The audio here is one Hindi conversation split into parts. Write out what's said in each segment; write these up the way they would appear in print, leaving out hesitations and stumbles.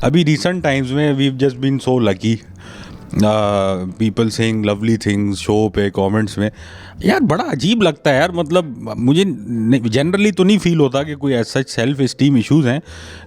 अभी रिसेंट टाइम्स में we just been so lucky, people saying lovely things show पे कमेंट्स में। यार बड़ा अजीब लगता है यार, मतलब मुझे जनरली तो नहीं फील होता कि कोई ऐसा सेल्फ इस्टीम इश्यूज़ हैं,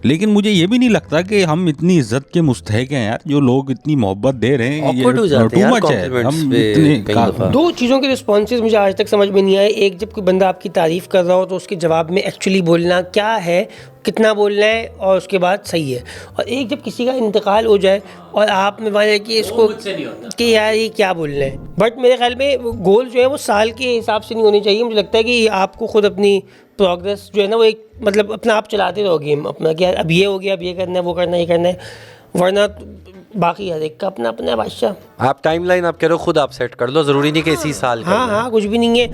लेकिन मुझे ये भी नहीं लगता कि हम इतनी इज्जत के मुस्तहक हैं यार। जो लोग इतनी मोहब्बत दे रहे हैं ये टू मच है। हम इतने दो चीज़ों के रिस्पॉन्सेज मुझे आज तक समझ में नहीं आए। एक, जब कोई बंदा आपकी तारीफ़ कर रहा हो तो उसके जवाब में एक्चुअली बोलना क्या है, कितना बोलना है और उसके बाद सही है। और एक, जब किसी का इंतकाल हो जाए और आप में वाले कि इसको कि यार ये क्या बोलना है। बट मेरे ख्याल में गोल जो है वो साल के हिसाब से नहीं होने चाहिए। मुझे लगता है कि आपको खुद अपनी प्रोग्रेस जो है ना वो एक मतलब अपना आप चलाते रहो गेम अपना, कि यार अब ये हो गया, अब ये करना है, वो करना है, ये करना है, वरना बाकी हर एक का अपना अपना बादशाह। आप टाइमलाइन आप कह रहे हो खुद आप सेट कर लो, ज़रूरी नहीं कि इसी साल हाँ हाँ, कुछ भी नहीं है।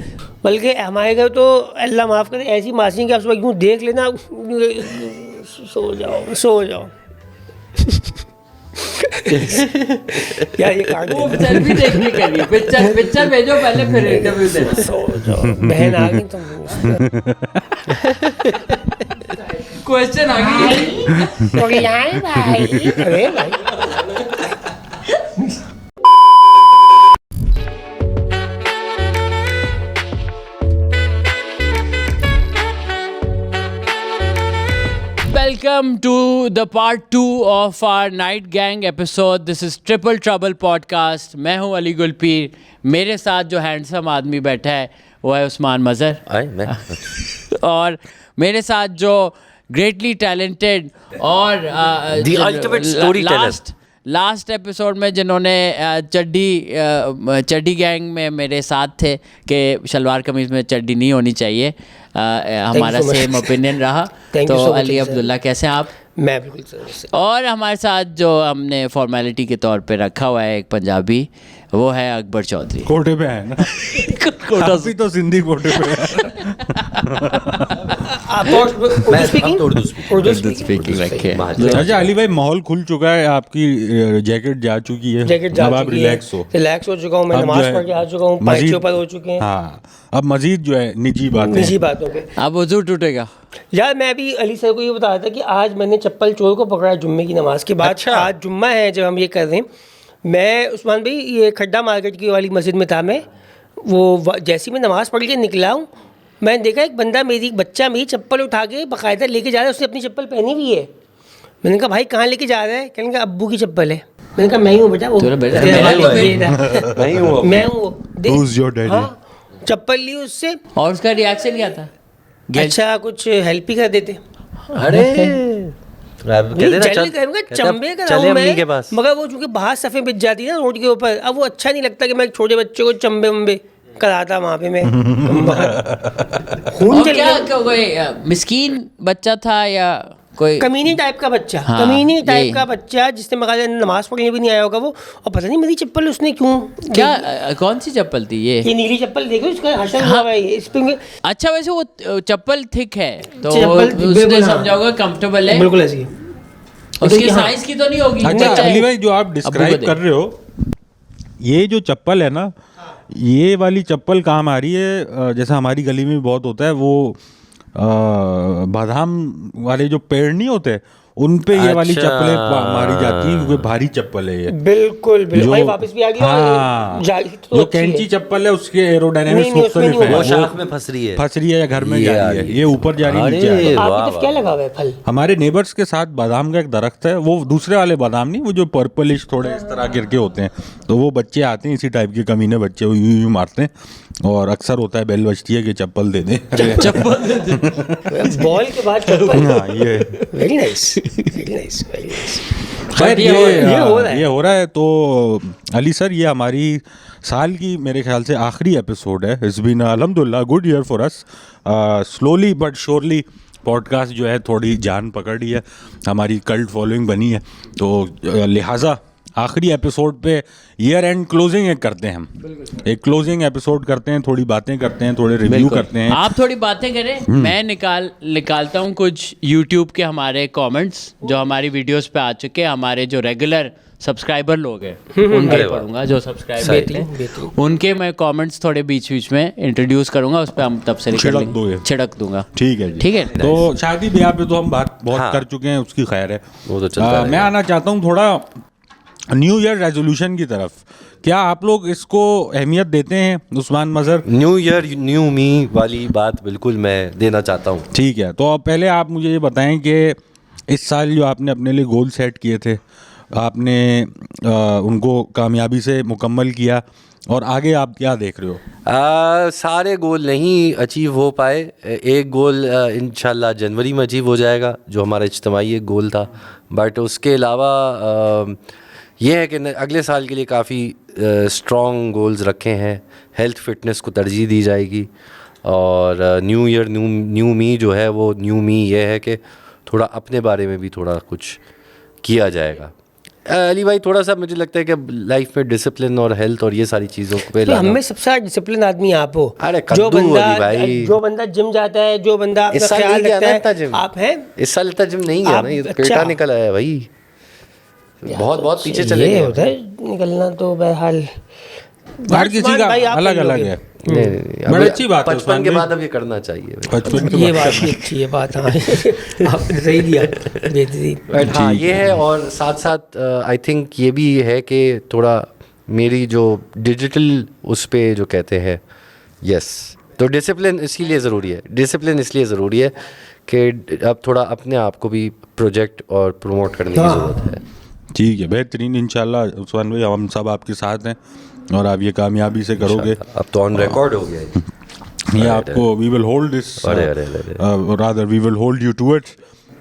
बल्कि हमारे घर तो अल्लाह माफ़ करे ऐसी मासी कि आप सुबह यूँ देख लेना सो जाओ सो जाओ। यार ये काट वो पिक्चर भी देखने के लिए पिक्चर भेजो पहले, फिर इंटरव्यू देना। सो जाओ, बहन आ गई तुम। क्वेश्चन आ गई भाई, अरे भाई Welcome to the part 2 of our Night Gang episode. This is Triple Trouble podcast. मैं हूँ अली गुलपीर। मेरे साथ जो हैंडसम आदमी बैठा है वो है उस्मान मज़हर। और मेरे साथ जो ग्रेटली टैलेंटेड और The ultimate storyteller, last episode में जिन्होंने चड्डी गैंग में मेरे साथ थे कि शलवार कमीज़ में चड्डी नहीं होनी चाहिए, हमारा सेम ओपिनियन रहा। तो अली अब्दुल्ला कैसे हैं आप? मैं बिल्कुल सही। और हमारे साथ जो हमने फॉर्मेलिटी के तौर पे रखा हुआ है एक पंजाबी, वो है अकबर चौधरी। कोटे पे है ना काफी तो सिंधी कोटे पे है। उर्दू स्पीकिंग रखे। अच्छा अली भाई, माहौल खुल चुका है, आपकी जैकेट जा चुकी है, अब आप रिलैक्स हो चुका हूँ मैं, नमाज पढ़ के आ चुका हूँ, पैर ऊपर हो चुके हैं। हाँ, अब मजीद जो है निजी बातों पे अब वजू टूटेगा। यार मैं भी अली सर को ये बता रहा था कि आज मैंने चप्पल चोर को पकड़ा जुम्मे की नमाज के बाद। अच्छा। आज जुम्मा है जब हम ये कर रहे हैं। मैं उस्मान भाई ये खड्डा मार्केट की वाली मस्जिद में था, मैं वो जैसे मैं नमाज़ पढ़ के निकला हूँ, मैंने देखा एक बंदा बच्चा मेरी चप्पल उठा के बाकायदा लेके जा रहा है। उसने अपनी चप्पल पहनी हुई है। मैंने कहा भाई कहाँ लेके जा रहा है? कहने का अब्बू की चप्पल है। मैंने कहा मैं ही हूँ बेटा, वो मैं हूँ। हाँ, चप्पल ली उससे और उसका रिएक्शन क्या था? अच्छा कुछ हेल्प ही कर देते। अरे चंबे का रहा हूं मैं, मगर वो चूंकि बाहर सफ़े बिछ जाती है ना रोड के ऊपर, अब वो अच्छा नहीं लगता कि मैं छोटे बच्चे को चंबे वंबे कराता वहाँ पे मैं। खून चल गया। कोई मिस्कीन बच्चा था या कोई कमीनी टाइप का बच्चा? हाँ, कमीनी टाइप का बच्चा जिसने मगर नमाज पढ़ने भी नहीं आया होगा वो। और पता नहीं मेरी चप्पल उसने क्यों, क्या कौन सी चप्पल थी ये नीली चप्पल देखो, इसका हशर हुआ है इस पे। अच्छा वैसे वो चप्पल थिक है तो चप्पल उसने समझा होगा कंफर्टेबल है, बिल्कुल ऐसी। उसकी साइज की तो नहीं होगी। अच्छा अली भाई, जो आप डिस्क्राइब कर रहे हो, ये जो चप्पल है ना, ये वाली चप्पल काम आ रही है। जैसा हमारी गली में बहुत होता है, वो बादाम वाले जो पेड़ नहीं होते उन पे ये वाली चप्पलें मारी जाती हैं क्योंकि भारी चप्पल है ये। बिल्कुल भाई, वापस भी आ गया। हाँ, जो कैंची चप्पल है उसके एरोडायनामिक्स मुख्तलिफ है। वो शाख में फंस रही है या घर में जा रही है, ये ऊपर जा रही है, नीचे आ रही है। आपकी तरफ क्या लगा हुआ है फल? हमारे नेबर्स के साथ बादाम का एक दरख्त है, वो दूसरे वाले बादाम नहीं, वो जो पर्पलिश थोड़े इस तरह गिरके होते हैं, तो वो बच्चे आते हैं इसी टाइप के कमीने बच्चे, वो यूं यूं मारते हैं और अक्सर होता है बेल बजती है कि चप्पल दे दे। बॉल के बाद चप्पल। हाँ, ये वेरी नाइस। खैर ये हो रहा है। तो अली सर, ये हमारी साल की मेरे ख्याल से आखिरी एपिसोड है। इट्स बीन अल्हम्दुलिल्लाह good year for us. Slowly but surely podcast जो है थोड़ी जान पकड़ रही है, हमारी कल्ट फॉलोइंग बनी है, तो लिहाजा आखिरी एपिसोड पे ईयर एंड क्लोजिंग एक करते हैं हम, एक क्लोजिंग एपिसोड करते हैं, थोड़ी बातें करते हैं, थोड़े रिव्यू करते हैं। आप थोड़ी बातें करें, मैं निकालता हूँ कुछ यूट्यूब के हमारे कमेंट्स जो हमारी वीडियोस पे आ चुके हैं, हमारे जो रेगुलर सब्सक्राइबर लोग हैं उनके पढ़ूंगा, जो सब्सक्राइबर हैं उनके मैं कमेंट्स थोड़े बीच बीच में इंट्रोड्यूस करूंगा, उस पर हम तब से छिड़क दूंगा। ठीक है जी, ठीक है। तो शादी ब्याह पे तो हम बात बहुत कर चुके हैं, उसकी खैर है। वो तो चलता मैं आना चाहता हूँ थोड़ा न्यू ईयर रेजोल्यूशन की तरफ। क्या आप लोग इसको अहमियत देते हैं Usman Mazhar? New year new me वाली बात बिल्कुल मैं देना चाहता हूँ। ठीक है, तो अब पहले आप मुझे ये बताएं कि इस साल जो आपने अपने लिए गोल सेट किए थे, आपने उनको कामयाबी से मुकम्मल किया और आगे आप क्या देख रहे हो? सारे गोल नहीं अचीव हो पाए। एक गोल इंशाल्लाह जनवरी में अचीव हो जाएगा, जो हमारा इज्तिमाई एक गोल था। बट उसके अलावा ये है कि अगले साल के लिए काफ़ी स्ट्रॉन्ग गोल्स रखे हैं। हेल्थ फिटनेस को तरजीह दी जाएगी और न्यू ईयर न्यू मी जो है वो न्यू मी ये है कि थोड़ा अपने बारे में भी थोड़ा कुछ किया जाएगा। अली भाई थोड़ा सा मुझे लगता है कि लाइफ में डिसिप्लिन और हेल्थ और ये सारी चीज़ों को तो हमें सबसे ज़्यादा डिसिप्लिन आदमी आप हो। अरे जो बंदा जिम जाता है, जो बंदा अपना ख्याल रखता है, आप हैं। इस साल इतना जिम नहीं गया ना, ये तो पेटा निकल आया भाई, बहुत पीछे चले गए। होता है निकलना तो बहरहाल हर किसी का अलग अलग है। बड़ी अच्छी बात है, 55 के बाद अब ये करना चाहिए। 55 ये बात भी अच्छी है बात, हाँ आपने सही दिया, बेहतरीन। हाँ ये है, और साथ साथ आई थिंक ये भी है कि थोड़ा मेरी जो डिजिटल उस पे जो कहते हैं यस, तो डिसिप्लिन इसीलिए ज़रूरी है, डिसिप्लिन इसलिए ज़रूरी है कि अब थोड़ा अपने आप को भी प्रोजेक्ट और प्रमोट करने की ज़रूरत है। ठीक है, बेहतरीन। इंशाल्लाह उस्मान भाई हम सब आपके साथ हैं और आप ये कामयाबी से करोगे। अब तो ऑन रिकॉर्ड हो गया ये आपको we will hold this, rather we will hold you to it.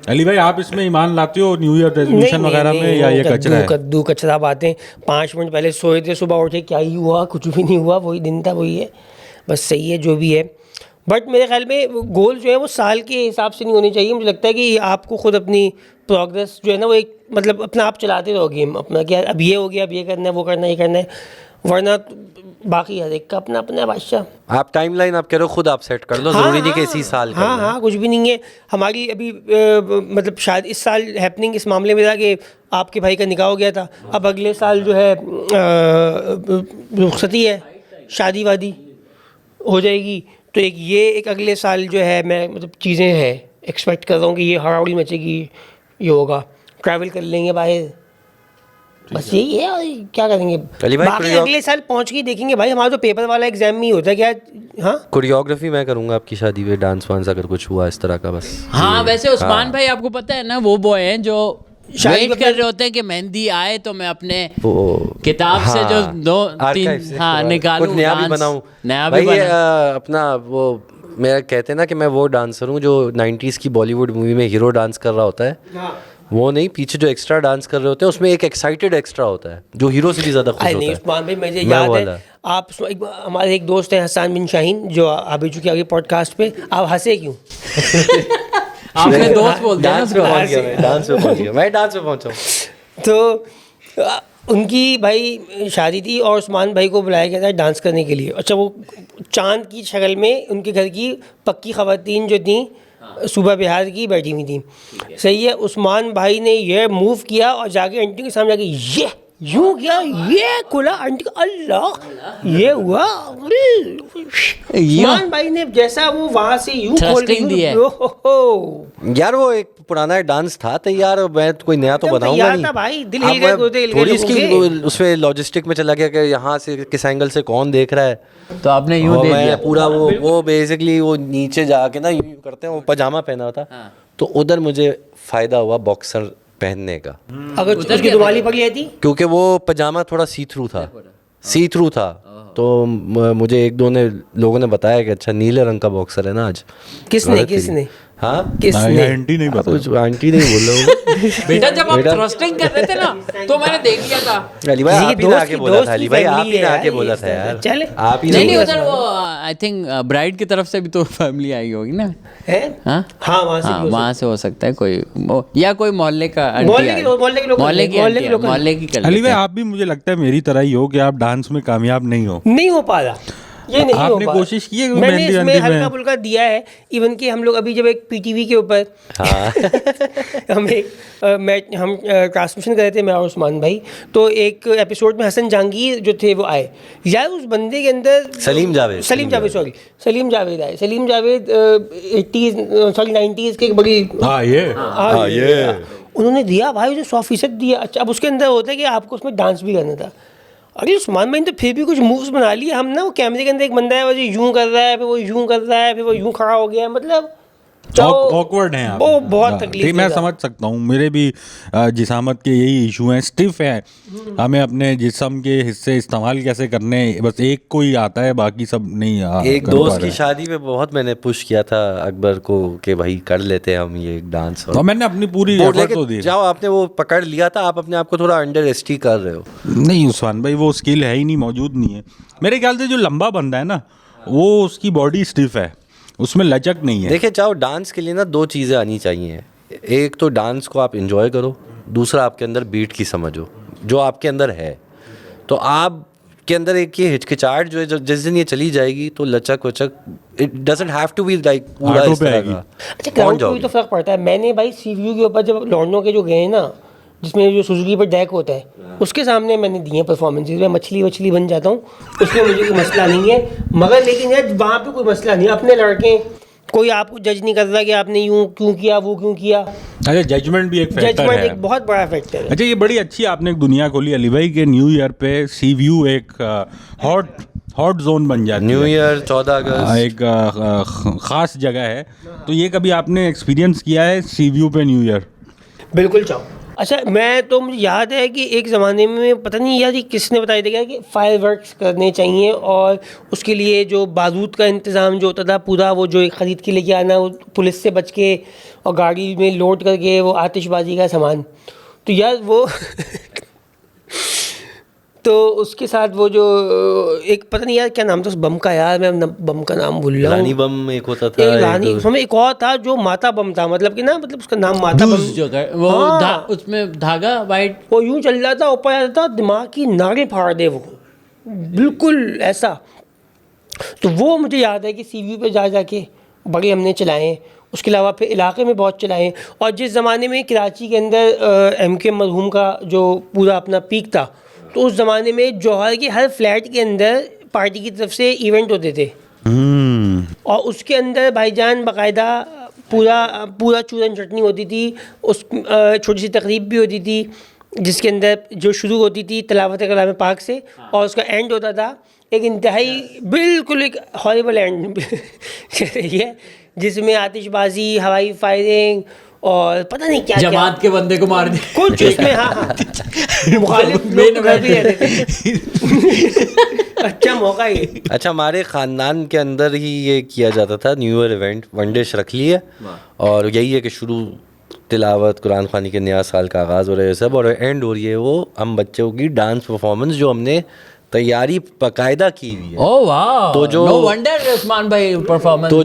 Ali भाई आप इसमें ईमान लाते हो न्यू ईयर रेजोल्यूशन वगैरह में, या ये कचरा है? कद्दू कचरा बातें। 5 मिनट पहले सोए थे, सुबह उठे क्या ही हुआ, कुछ भी नहीं हुआ, वही दिन था वही है, बस सही है जो भी है। बट मेरे ख्याल में गोल जो है वो साल के हिसाब से नहीं होने चाहिए। मुझे लगता है कि आपको खुद अपनी प्रोग्रेस जो है ना वो एक मतलब अपना आप चलाते रहो गेम अपना, क्या अब ये हो गया, अब ये करना है, वो करना है, ये करना है, वरना बाकी हर एक का अपना अपना बादशाह। आप टाइमलाइन आप कह रहे हो खुद आप सेट कर लो, ज़रूरी नहीं कि इसी साल का। हाँ कुछ भी नहीं है। हमारी अभी मतलब शायद इस साल हैपनिंग इस मामले में था कि आपके भाई का निकाह हो गया था, अब अगले साल जो है रुखसती है, शादी वादी हो जाएगी, तो एक अगले साल जो है मैं मतलब चीज़ें हैं एक्सपेक्ट कर रहा हूँ कि ये हड़ाउड़ी मचेगी, ये होगा, ट्रैवल कर लेंगे बाहर, बस यही है। और क्या करेंगे बाकी अगले साल पहुँच के देखेंगे भाई। हमारा तो पेपर वाला एग्जाम ही होता है क्या। हाँ कोरियोग्राफी मैं करूँगा आपकी शादी में, डांस वांस अगर कुछ हुआ इस तरह का बस। हाँ वैसे उस्मान भाई आपको पता है ना वो बॉय हैं जो वेट कर रहे होते हैं कि मेहंदी आए तो मैं अपने किताब से जो 2-3 निकालूं, कुछ नया भी बनाऊं, नया भी बनाऊं। अपना वो मेरा कहते हैं ना कि मैं वो डांसर हूँ जो 90s की बॉलीवुड मूवी में हीरो डांस कर रहा होता है, वो नहीं, पीछे जो एक्स्ट्रा डांस कर रहे होते हैं उसमें एक एक्साइटेड एक्स्ट्रा होता है जो हीरो से भी ज़्यादा खुश होता है। उस्मान भाई मुझे याद है आप हमारे एक दोस्त हैं हसन बिन शाहीन जो आ भी चुके आगे पॉडकास्ट पे, आप हंसे क्यों? आपने दोस्त बोल दिया डांस पे पहुंच गया, मैं डांस पे पहुंचा हूं। तो उनकी भाई शादी थी और उस्मान भाई को बुलाया गया था डांस करने के लिए। अच्छा वो चांद की शक्ल में उनके घर की पक्की ख़वातीन जो थी सुबह बिहार की बैठी हुई थी, सही है। उस्मान भाई ने ये मूव किया और जाके आंटी के सामने जाके ये यूँ किया, ये खुला आंटी का, अल्लाह ये हुआ। उस्मान भाई ने जैसा वो वहाँ से यूँ खोल दिया यार, वो एक पुराना डांस था तो यार मैं कोई नया तो बनाऊंगा नहीं भाई, दिल हिल गए, थोड़ी इसकी उसमें लॉजिस्टिक में चला गया कि यहाँ से किस एंगल से कौन देख रहा है, तो आपने यूँ दे दिया पूरा। वो बेसिकली वो नीचे जाके ना यूँ करते हैं, वो पजामा पहना था तो उधर मुझे फायदा हुआ बॉक्सर पहनने का, अगर उसकी दुमाली पड़ी रहती, क्योंकि वो पजामा थोड़ा सी थ्रू था तो मुझे एक दो लोगों ने बताया कि अच्छा नीले रंग का बॉक्सर है ना आज। किसने हाँ किसने? आंटी नहीं पता। कुछ आंटी नहीं बोल रहा हूँ। बेटा जब आप थ्रस्टिंग कर रहे थे ना तो मैंने देख लिया था। अली भाई किसी आप ही दोस्त ना आके की- बोला दोस्त था, अली की भाई आप family ही ना है आके यार, बोला ये था यार, चले। आप ही नहीं नहीं, बोला उधर था। वो आई थिंक ब्राइड की तरफ से भी तो फैमिली आई होगी ना। है? हाँ हाँ, वहाँ से हाँ, भी हो वहाँ से हो सकता है कोई या कोई मोहल्ले का आंटी मोहल्ले आई। के लोग- मोहल्ले के लोग मोहल्ले की मोहल्ले के आंटी, लोग- मोहल्ले की कर अली लेते भाई हैं। आप भी मुझे लगता है मेरी तरह ही हो कि आप डांस में कामयाब नहीं हो। नहीं हो पा रहा, ये नहीं हो आपने पा कोशिश की है कि मैंने मेहंदी इसमें वेहंदी में? हल्का फुल्का दिया है। इवन कि हम लोग अभी जब एक पीटीवी के ऊपर हम एक हम ट्रांसमिशन कर रहे थे, मैं और उस्मान भाई, तो एक एपिसोड में हसन जहांगीर जो थे वो आए यार। उस बंदे के अंदर सलीम जावेद सलीम जावेद आए। सलीम जावेद 90s के एक बड़ी हाँ ये उन्होंने दिया भाई, जो 100% दिया। अच्छा, अब उसके अंदर होता है कि आपको उसमें डांस भी करना था। अरे उस्मान भाई ने तो फिर भी कुछ मूव्स बना लिए। हम ना वो कैमरे के अंदर एक बंदा है वो जो यूं कर रहा है, फिर वो यूं कर रहा है, फिर वो यूं खड़ा हो गया, मतलब ऑकवर्ड हैं आप। वो बहुत हाँ, तकलीफ ठीक, मैं देगा। समझ सकता हूँ। मेरे भी जिसामत के यही इशू हैं, स्टिफ है। हमें अपने जिस्म के हिस्से इस्तेमाल कैसे करने, बस एक को ही आता है, बाकी सब नहीं एक कर पा दोस्त रहे की हैं। शादी में बहुत मैंने पुश किया था अकबर को कि भाई कर लेते हैं हम ये डांस। और मैंने अपनी पूरी वो एफर्ट तो लेकिन दी। जाओ, आपने वो पकड़ लिया था, आप अपने आप को थोड़ा अंडर एस्टी कर रहे हो। नहीं उस्मान भाई, वो स्किल है ही नहीं, मौजूद नहीं है मेरे ख्याल से। जो लंबा बंदा है ना, वो उसकी बॉडी स्टिफ है, उसमें लचक नहीं है। देखिए चाहो, डांस के लिए ना दो चीज़ें आनी चाहिए। एक तो डांस को आप इंजॉय करो, दूसरा आपके अंदर बीट की समझो जो आपके अंदर है। तो आप के अंदर एक ये हिचकिचाहट जो है, जिस दिन ये चली जाएगी तो लचक वचक, it doesn't have to be like पूरा हाथों इस पे तरह आएगी। का। अच्छा, ग्राउंड पे भी तो फर्क पड़ता है। मैंने भाई सीवीयू के ऊपर जब लॉन्डो के जो गए ना, जिसमें जो सुजुकी पर डेक होता है, उसके सामने मैंने दिए परफॉर्मेंसेज। मैं मछली बन जाता हूँ, उसमें मुझे कोई मसला नहीं है। मगर लेकिन यार वहाँ पे कोई मसला नहीं, अपने लड़के, कोई आपको जज नहीं कर रहा कि आपने यूँ क्यों किया, वो क्यों किया। अच्छा, जजमेंट भी एक फैक्टर जजमेंट है। एक बहुत बड़ा फैक्टर है। अच्छा, ये बड़ी अच्छी आपने एक दुनिया खोली अली भाई के न्यू ईयर पे सी व्यू एक हॉट जोन बन जाती है। न्यू ईयर 14 अगस्त एक ख़ास जगह है। तो ये कभी आपने एक्सपीरियंस किया है सी व्यू पे न्यू ईयर? बिल्कुल चाहो। अच्छा, मैं तो मुझे याद है कि एक ज़माने में पता नहीं यार ये किसने बताया था कि फायरवर्क्स करने चाहिए, और उसके लिए जो बारूद का इंतज़ाम जो होता था पूरा, वो जो एक ख़रीद के लेके आना, वो पुलिस से बच के और गाड़ी में लोड करके वो आतिशबाजी का सामान। तो यार वो तो उसके साथ वो जो एक पता नहीं यार क्या नाम था उस बम का, यार मैं बम का नाम भूल रहा हूँ। रानी बम एक होता था, एक रानी, उसमें एक और था जो माता बम था, मतलब कि ना, मतलब उसका नाम माता बम। दूस जगह वो हाँ। उसमें धागा वाइट। वो यूं चल रहा था, ऊपर आता था, दिमाग की नाड़ें फाड़ दे वो, बिल्कुल ऐसा। तो वो मुझे याद है कि सीवी पे जा जाके बड़े हमने चलाए हैं। उसके अलावा फिर इलाके में बहुत चलाए हैं। और जिस ज़माने में कराची के अंदर MK मरहूम का जो पूरा अपना पीक था, तो उस ज़माने में जौहर के हर फ्लैट के अंदर पार्टी की तरफ से इवेंट होते थे। और उसके अंदर भाईजान बाकायदा पूरा चूरन चटनी होती थी। उस छोटी सी तकरीब भी होती थी, जिसके अंदर जो शुरू होती थी तिलावत कलाम पाक से, और उसका एंड होता था एक इंतहाई बिल्कुल एक हॉरिबल एंड ये, जिसमें आतिशबाजी, हवाई फायरिंग और पता नहीं क्या जमात के बंदे को मार दिया कुछ उसमें। हाँ मुखालिफ लोग तो घर भी रहते थे। अच्छा मौका ये। अच्छा, हमारे ख़ानदान के अंदर ही ये किया जाता था new year event. One dish रख ली है और यही है कि शुरू तिलावत कुरान ख़वानी के नया साल का आगाज़ हो रहा है सब, और एंड हो रही है वो हम बच्चों की डांस परफॉर्मेंस जो हमने तैयारी बाकायदा की हुई है। ओह वाह, तो जो- नो वंडर उस्मान भाई परफॉर्मेंस। तो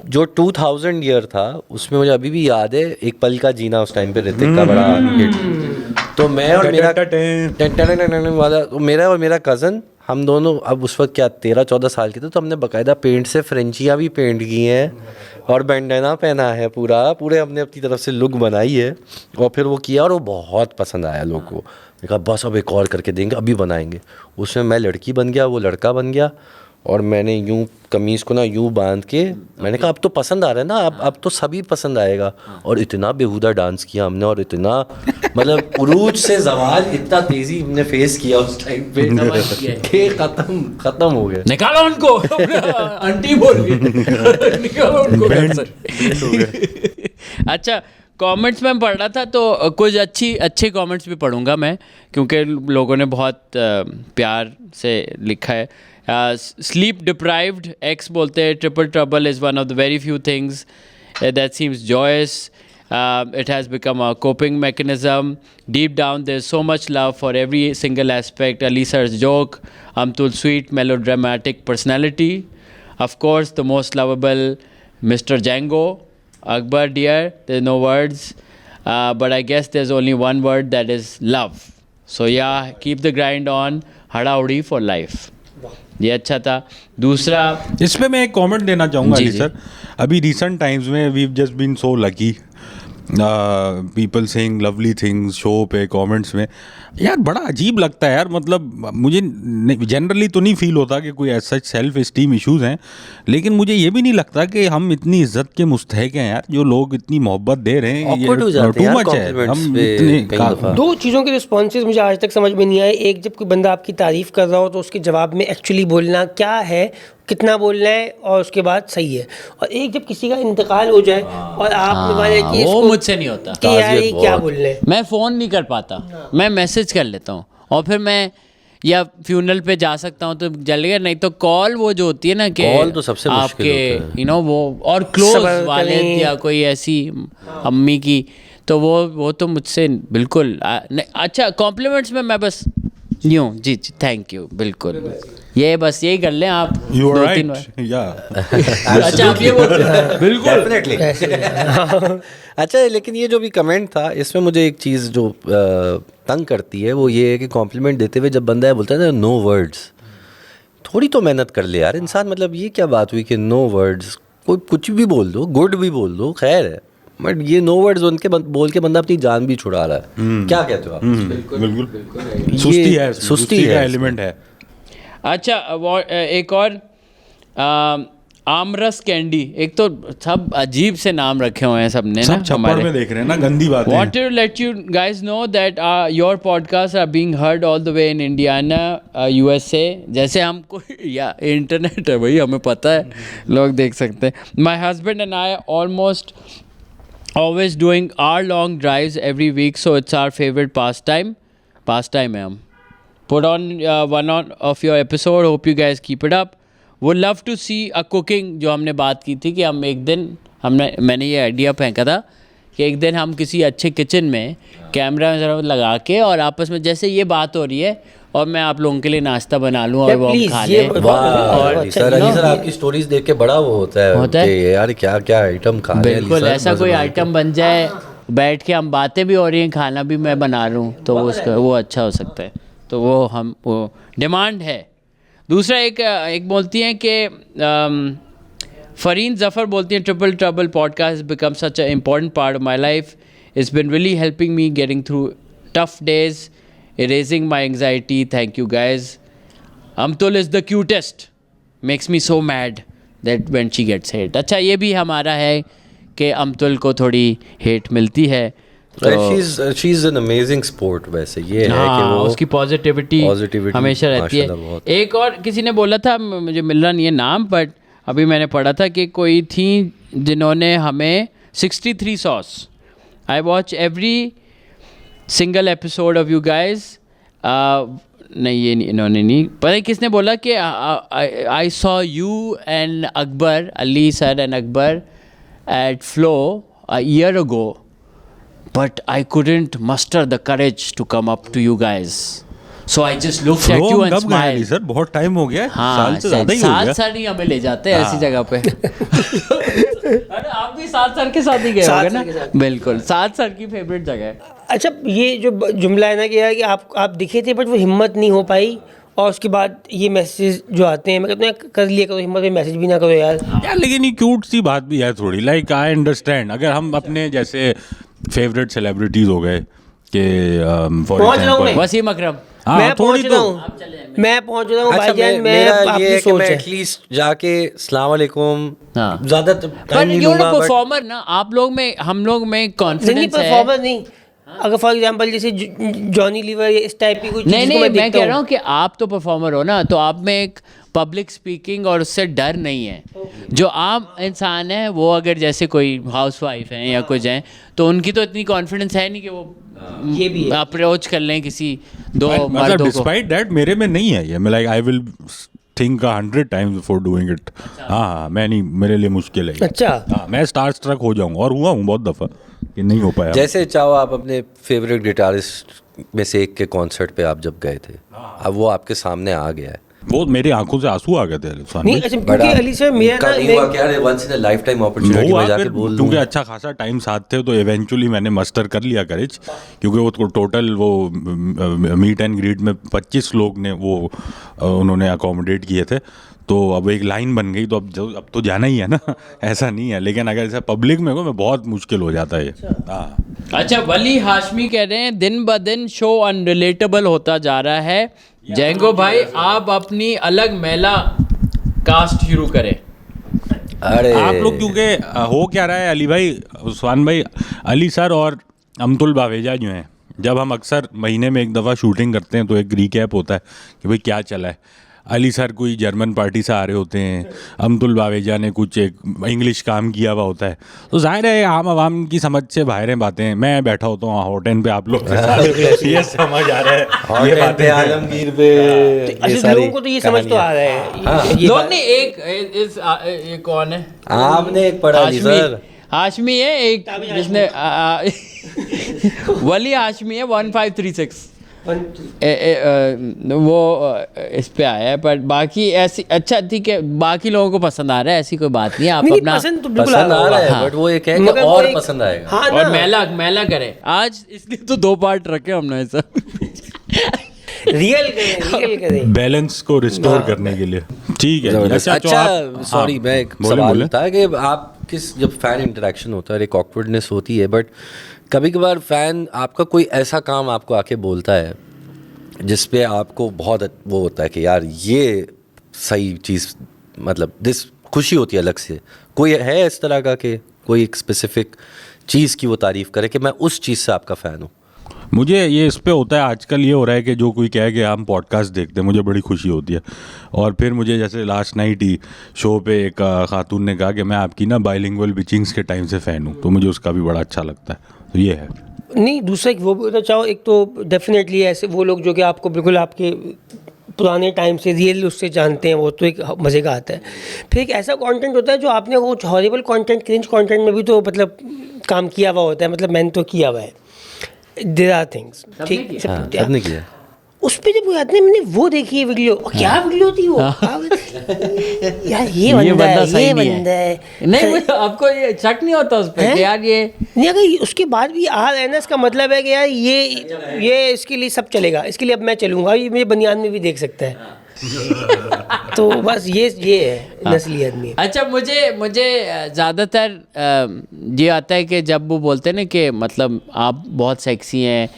जो 2000 ईयर था उसमें मुझे अभी भी याद है एक पल का जीना, उस टाइम पे ऋतिक का बड़ा हिट। तो मैं और मेरा वाला, तो मेरा और मेरा कज़न, हम दोनों अब उस वक्त क्या 13-14 साल के थे, तो हमने बाकायदा पेंट से फ्रेंचियाँ भी पेंट की हैं और बैंडना पहना है, पूरे हमने अपनी तरफ से लुक बनाई है। और फिर वो किया और वो बहुत पसंद आया लोगों को। मैंने कहा बस अब एक और करके देंगे, अभी बनाएंगे। उसमें मैं लड़की बन गया, वो लड़का बन गया, और मैंने यूं कमीज़ को ना यूं बांध के, मैंने कहा अब तो पसंद आ रहा है ना, अब तो सभी पसंद आएगा। और इतना बेहुदा डांस किया हमने, और इतना मतलब उरूज से जवाल इतना तेज़ी हमने फेस किया उस टाइम पे कि ख़त्म हो गया। निकालो उनको आंटी बोल रही निकालो उनको घर से। अच्छा, कमेंट्स में पढ़ रहा था तो कुछ अच्छे कमेंट्स भी पढ़ूंगा मैं, क्योंकि लोगों ने बहुत प्यार से लिखा है। स्लीप डिप्राइव्ड एक्स बोलते हैं triple trouble is one of the very few things that seems joyous. It has become a coping mechanism. Deep down, there's so much love for every single aspect. Alisa's joke, Amtul's sweet melodramatic personality. Of course, the most lovable Mr. Django. Akbar, dear, there's no words. But I guess there's only one word, that is love. So yeah, keep the grind on. Hada udi for life. ये अच्छा था. दूसरा इस पे मैं एक कमेंट देना चाहूँगा जी, अली जी. सर. अभी रिसेंट टाइम्स में we just been so lucky, people saying lovely things show पे कमेंट्स में. यार बड़ा अजीब लगता है यार. मतलब मुझे जनरली तो नहीं फील होता कि कोई ऐसा सेल्फ इस्टीम इश्यूज़ हैं, लेकिन मुझे ये भी नहीं लगता कि हम इतनी इज्जत के मुस्तहक हैं यार. जो लोग इतनी मोहब्बत दे रहे हैं, Awkward हो जाते टू हैं मच है. compliments हम पे इतने कई दफ़ा. दो चीज़ों के रिस्पॉन्सेज मुझे आज तक समझ में नहीं आए. एक, जब कोई बंदा आपकी तारीफ़ कर रहा हो तो उसके जवाब में एक्चुअली बोलना क्या है, कितना बोलना है, और उसके बाद सही है. और एक, जब किसी का इंतकाल हो जाए और आप माने कि वो इसको मुझसे नहीं होता. कि यार ये ताज़ियत क्या बहुत. बोल रहे हैं. मैं फ़ोन नहीं कर पाता, मैं मैसेज कर लेता हूँ और फिर मैं या फ्यूनरल पे जा सकता हूँ तो चल गया, नहीं तो कॉल वो जो होती है ना कि कॉल तो सबसे मुश्किल आपके होता है. यू नो वो और क्लोज सबर वालिद करें. या कोई ऐसी अम्मी की, तो वो तो मुझसे बिल्कुल नहीं. अच्छा, कॉम्प्लीमेंट्स में मैं बस यूँ जी जी थैंक यू, बिल्कुल ये बस यही कर लें आप. यू आर 2-3 बार. राइट. या अच्छा आप ये बोलते हैं बिल्कुल. डेफिनेटली. अच्छा, लेकिन ये जो भी कमेंट था, इसमें मुझे एक चीज़ जो तंग करती है वो ये है कि कॉम्प्लीमेंट देते हुए जब बंदा है बोलता है ना नो वर्ड्स, थोड़ी तो मेहनत कर ले यार इंसान. मतलब ये क्या बात हुई कि नो वर्ड्स, कोई कुछ भी बोल दो, गुड भी बोल दो, खैर है, बट ये नो वर्ड्स उनके बोल के बंदा अपनी जान भी छुड़ा रहा है. क्या कहते हो आप? बिल्कुल सुस्ती है, सुस्ती का है एलिमेंट है. अच्छा एक और आमरस कैंडी. एक तो सब अजीब से नाम रखे हुए हैं सबने ना सब छप्पड़ में देख रहे हैं ना, गंदी बात है. Want to let you guys know that your podcasts are being heard all the way in Indiana, USA. जैसे हमको या इंटरनेट है भाई, हमें पता है, लोग देख सकते हैं. My husband and I almost always doing hour-long drives every week, so it's our favorite pastime. Pastime है हम. Put on one of your episode. Hope you guys keep it up. Would love to see a cooking. जो हमने बात की थी कि हम एक दिन मैंने ये आइडिया फेंका था कि एक दिन हम किसी अच्छे किचन में कैमरा लगा के और आपस में जैसे ये बात हो रही है और मैं आप लोगों के लिए नाश्ता बना लूँ और वो हम खा लें. और सर अली सर आपकी स्टोरीज देख के बड़ा वो होता है कि यार क्या क्या आइटम खा रहे हैं. बिल्कुल ऐसा कोई आइटम बन जाए, बैठ के हम बातें भी हो रही हैं, खाना भी मैं बना रहा हूँ, तो उसका वो अच्छा हो सकता है. तो वो डिमांड है. दूसरा एक बोलती हैं कि फरीन ज़फ़र बोलती हैं triple trouble podcast become such a important part of my life. It's been really helping me getting through tough days, erasing my anxiety. Thank you guys. Amtul is the cutest. Makes me so mad that when she gets hate. अच्छा ये भी हमारा है कि अमतुल को थोड़ी हेट मिलती है. she's an amazing sport. वैसे ये है कि वो उसकी पॉजिटिविटी हमेशा रहती है. एक और किसी ने बोला था, मुझे मिल रहा नहीं है नाम, बट अभी मैंने पढ़ा था कि कोई थी जिन्होंने हमें 63 sauce. I watch every single episode of you guys. नहीं ये नहीं, इन्होंने नहीं, पता नहीं किसने बोला कि I saw you and Akbar, Ali sir and Akbar at flow a year ago, but I couldn't muster the courage to come up to you guys. So I just looked at you and smiled. Sir बहुत टाइम हो गया. हाँ, साल से ज़्यादा ही हो गया. 7 साल ही हमें ले जाते हैं ऐसी जगह पे. अरे आप भी 7 साल के साथ ही गए होगे ना. बिल्कुल 7 साल की फेवरेट जगह है. अच्छा, ये जो जुमला है ना कि आप दिखे थे बट वो हिम्मत नहीं हो पाई, और उसके बाद ये मैसेज जो आते हैं, मैं कहता हूँ कर लिया करो हिम्मत, मैसेज भी ना करो यार. लेकिन ये क्यूट सी बात भी है थोड़ी. लाइक आई अंडरस्टैंड अगर हम अपने जैसे फेवरेट सेलिब्रिटीज हो गए कि फॉर एग्जांपल वसीम अकरम, मैं पहुंच रहा हूँ भाईजान. मैं आपकी सोच है एटलीस्ट जाके अस्सलाम वालेकुम. हाँ. ज़्यादा टाइम नहीं लूँगा. परफॉर्मर ना आप लोग में, हम लोग में कॉन्फिडेंस है. परफॉर्मर नहीं, अगर फॉर एग्जांपल जैसे जॉनी लीवर इस टाइप की कोई चीज़ नहीं मैं कह रहा हूँ कि आप तो परफॉर्मर हो ना, तो आप में एक पब्लिक स्पीकिंग और उससे डर नहीं है. जो आम इंसान है वो अगर जैसे कोई हाउसवाइफ हैं या कुछ हैं, तो उनकी तो इतनी कॉन्फिडेंस है नहीं कि वो ये भी अप्रोच कर लें किसी दो मतलब मर्दों को. डिस्पाइट दैट मेरे में नहीं है ये. मैं like I will think 100 times before doing it. हाँ, मैं नहीं, मेरे लिए मुश्किल है। अच्छा। हाँ, मैं स्टार स्ट्रक हो जाऊँगा, और हुआ हूँ बहुत दफ़ा कि नहीं हो पाया। जैसे चाहो आप अपने फेवरेट गिटारिस्ट में से एक के कॉन्सर्ट पे आप जब गए थे, अब वो आपके सामने आ गया है, वो मेरी आंखों से आंसू आ गए थे अली नहीं अच्छा, क्योंकि अली सर मेरा ना क्या once in a lifetime opportunity में जाके बोल दूं, क्योंकि अच्छा खासा टाइम साथ थे तो इवेंचुअली मैंने मस्टर कर लिया करेज, क्योंकि वो टोटल वो मीट एंड ग्रीट में 25 लोग ने वो उन्होंने अकोमोडेट किए थे, तो अब एक लाइन बन गई, तो अब तो जाना ही है ना। ऐसा नहीं है, लेकिन अगर ऐसा पब्लिक में हो मैं बहुत मुश्किल हो जाता है। हाँ, अच्छा, वली हाशमी कह रहे हैं दिन ब दिन शो अनरिलेटेबल होता जा रहा है। जैंगो भाई आप अपनी अलग मेला कास्ट शुरू करें। अरे आप लोग क्योंकि हो क्या रहा है अली भाई, उस्मान भाई, अली सर और अमतुल बावेजा जो हैं, जब हम अक्सर महीने में एक दफ़ा शूटिंग करते हैं तो एक रिकैप होता है कि भाई क्या चला है। अली सर कोई जर्मन पार्टी से आ रहे होते हैं, अमतुल बावेजा ने कुछ एक इंग्लिश काम किया हुआ होता है, तो जाहिर है आम आवाम की समझ से बाहर हैं बातें। मैं बैठा होता हूँ हॉटेन पे, आप लोग के साथ, ये समझ आ रहा है, ये बातें आलमगीर पे, अच्छा लोगों को तो ये समझ तो आ रहा है। ये लोग ने एक कौन है, आपने एक पढ़ा ली सर, हाशमी है एक जिसने वली हाशमी है 1536 वो इस पे आया है, पर बाकी ऐसी अच्छा ठीक है, बाकी लोगों को पसंद आ रहा है, ऐसी कोई बात नहीं है। आप अपना पसंद तो बिल्कुल पसंद आ रहा है, हाँ। बट वो एक है कि मगर वो और एक- पसंद आएगा। हाँ और ना, मेला करें आज, इसलिए तो 2 पार्ट रखे हमने ऐसा। रियल करें। बैलेंस को रिस्टोर करने के लिए। ठीक है, जबरदस्त। तो अच्छा आप- सॉरी, हाँ, मैं एक बोले, सवाल बोले। था कि आप किस, जब फैन इंटरेक्शन होता है एक ऑकवर्डनेस होती है, बट कभी कभार फैन आपका कोई ऐसा काम आपको आके बोलता है जिस पे आपको बहुत वो होता है कि यार ये सही चीज़, मतलब दिस खुशी होती है अलग से, कोई है इस तरह का कि कोई एक स्पेसिफिक चीज़ की वो तारीफ़ करे कि मैं उस चीज़ से आपका फ़ैन हूँ? मुझे ये इस पे होता है आजकल, ये हो रहा है कि जो कोई कहे कि हम पॉडकास्ट देखते हैं, मुझे बड़ी खुशी होती है। और फिर मुझे जैसे लास्ट नाइट ही शो पे एक खातून ने कहा कि मैं आपकी ना बाइलिंगुअल बिचिंग्स के टाइम से फ़ैन हूँ, तो मुझे उसका भी बड़ा अच्छा लगता है। तो ये है। नहीं, दूसरा वो भी होता चाहो, एक तो डेफिनेटली ऐसे वो लोग जो कि आपको बिल्कुल आपके पुराने टाइम से रियल उससे जानते हैं, वो तो एक मज़े का आता है। फिर एक ऐसा कंटेंट होता है जो आपने कुछ हॉरिबल कंटेंट, क्रिंज कंटेंट में भी तो मतलब काम किया हुआ होता है, मतलब मैंने तो किया हुआ है। देयर आर थिंग्स, ठीक, सबने किया। उस पे जब वो आते हैं, मैंने वो देखी है वीडियो, क्या वीडियो थी वो, यार ये बंदा है, सही ये नहीं बंदा है। नहीं, मुझे आपको ये शक नहीं होता उस पे कि यार ये नहीं, अगर उसके बाद भी आ रहा है ना, इसका मतलब है कि यार ये इसके लिए सब चलेगा, इसके लिए अब मैं चलूंगा, ये मेरे बनियान में भी देख सकता है। तो बस ये है नस्ली आदमी। अच्छा, मुझे ज़्यादातर ये आता है कि जब वो बोलते हैं ना कि मतलब आप बहुत सेक्सी हैं,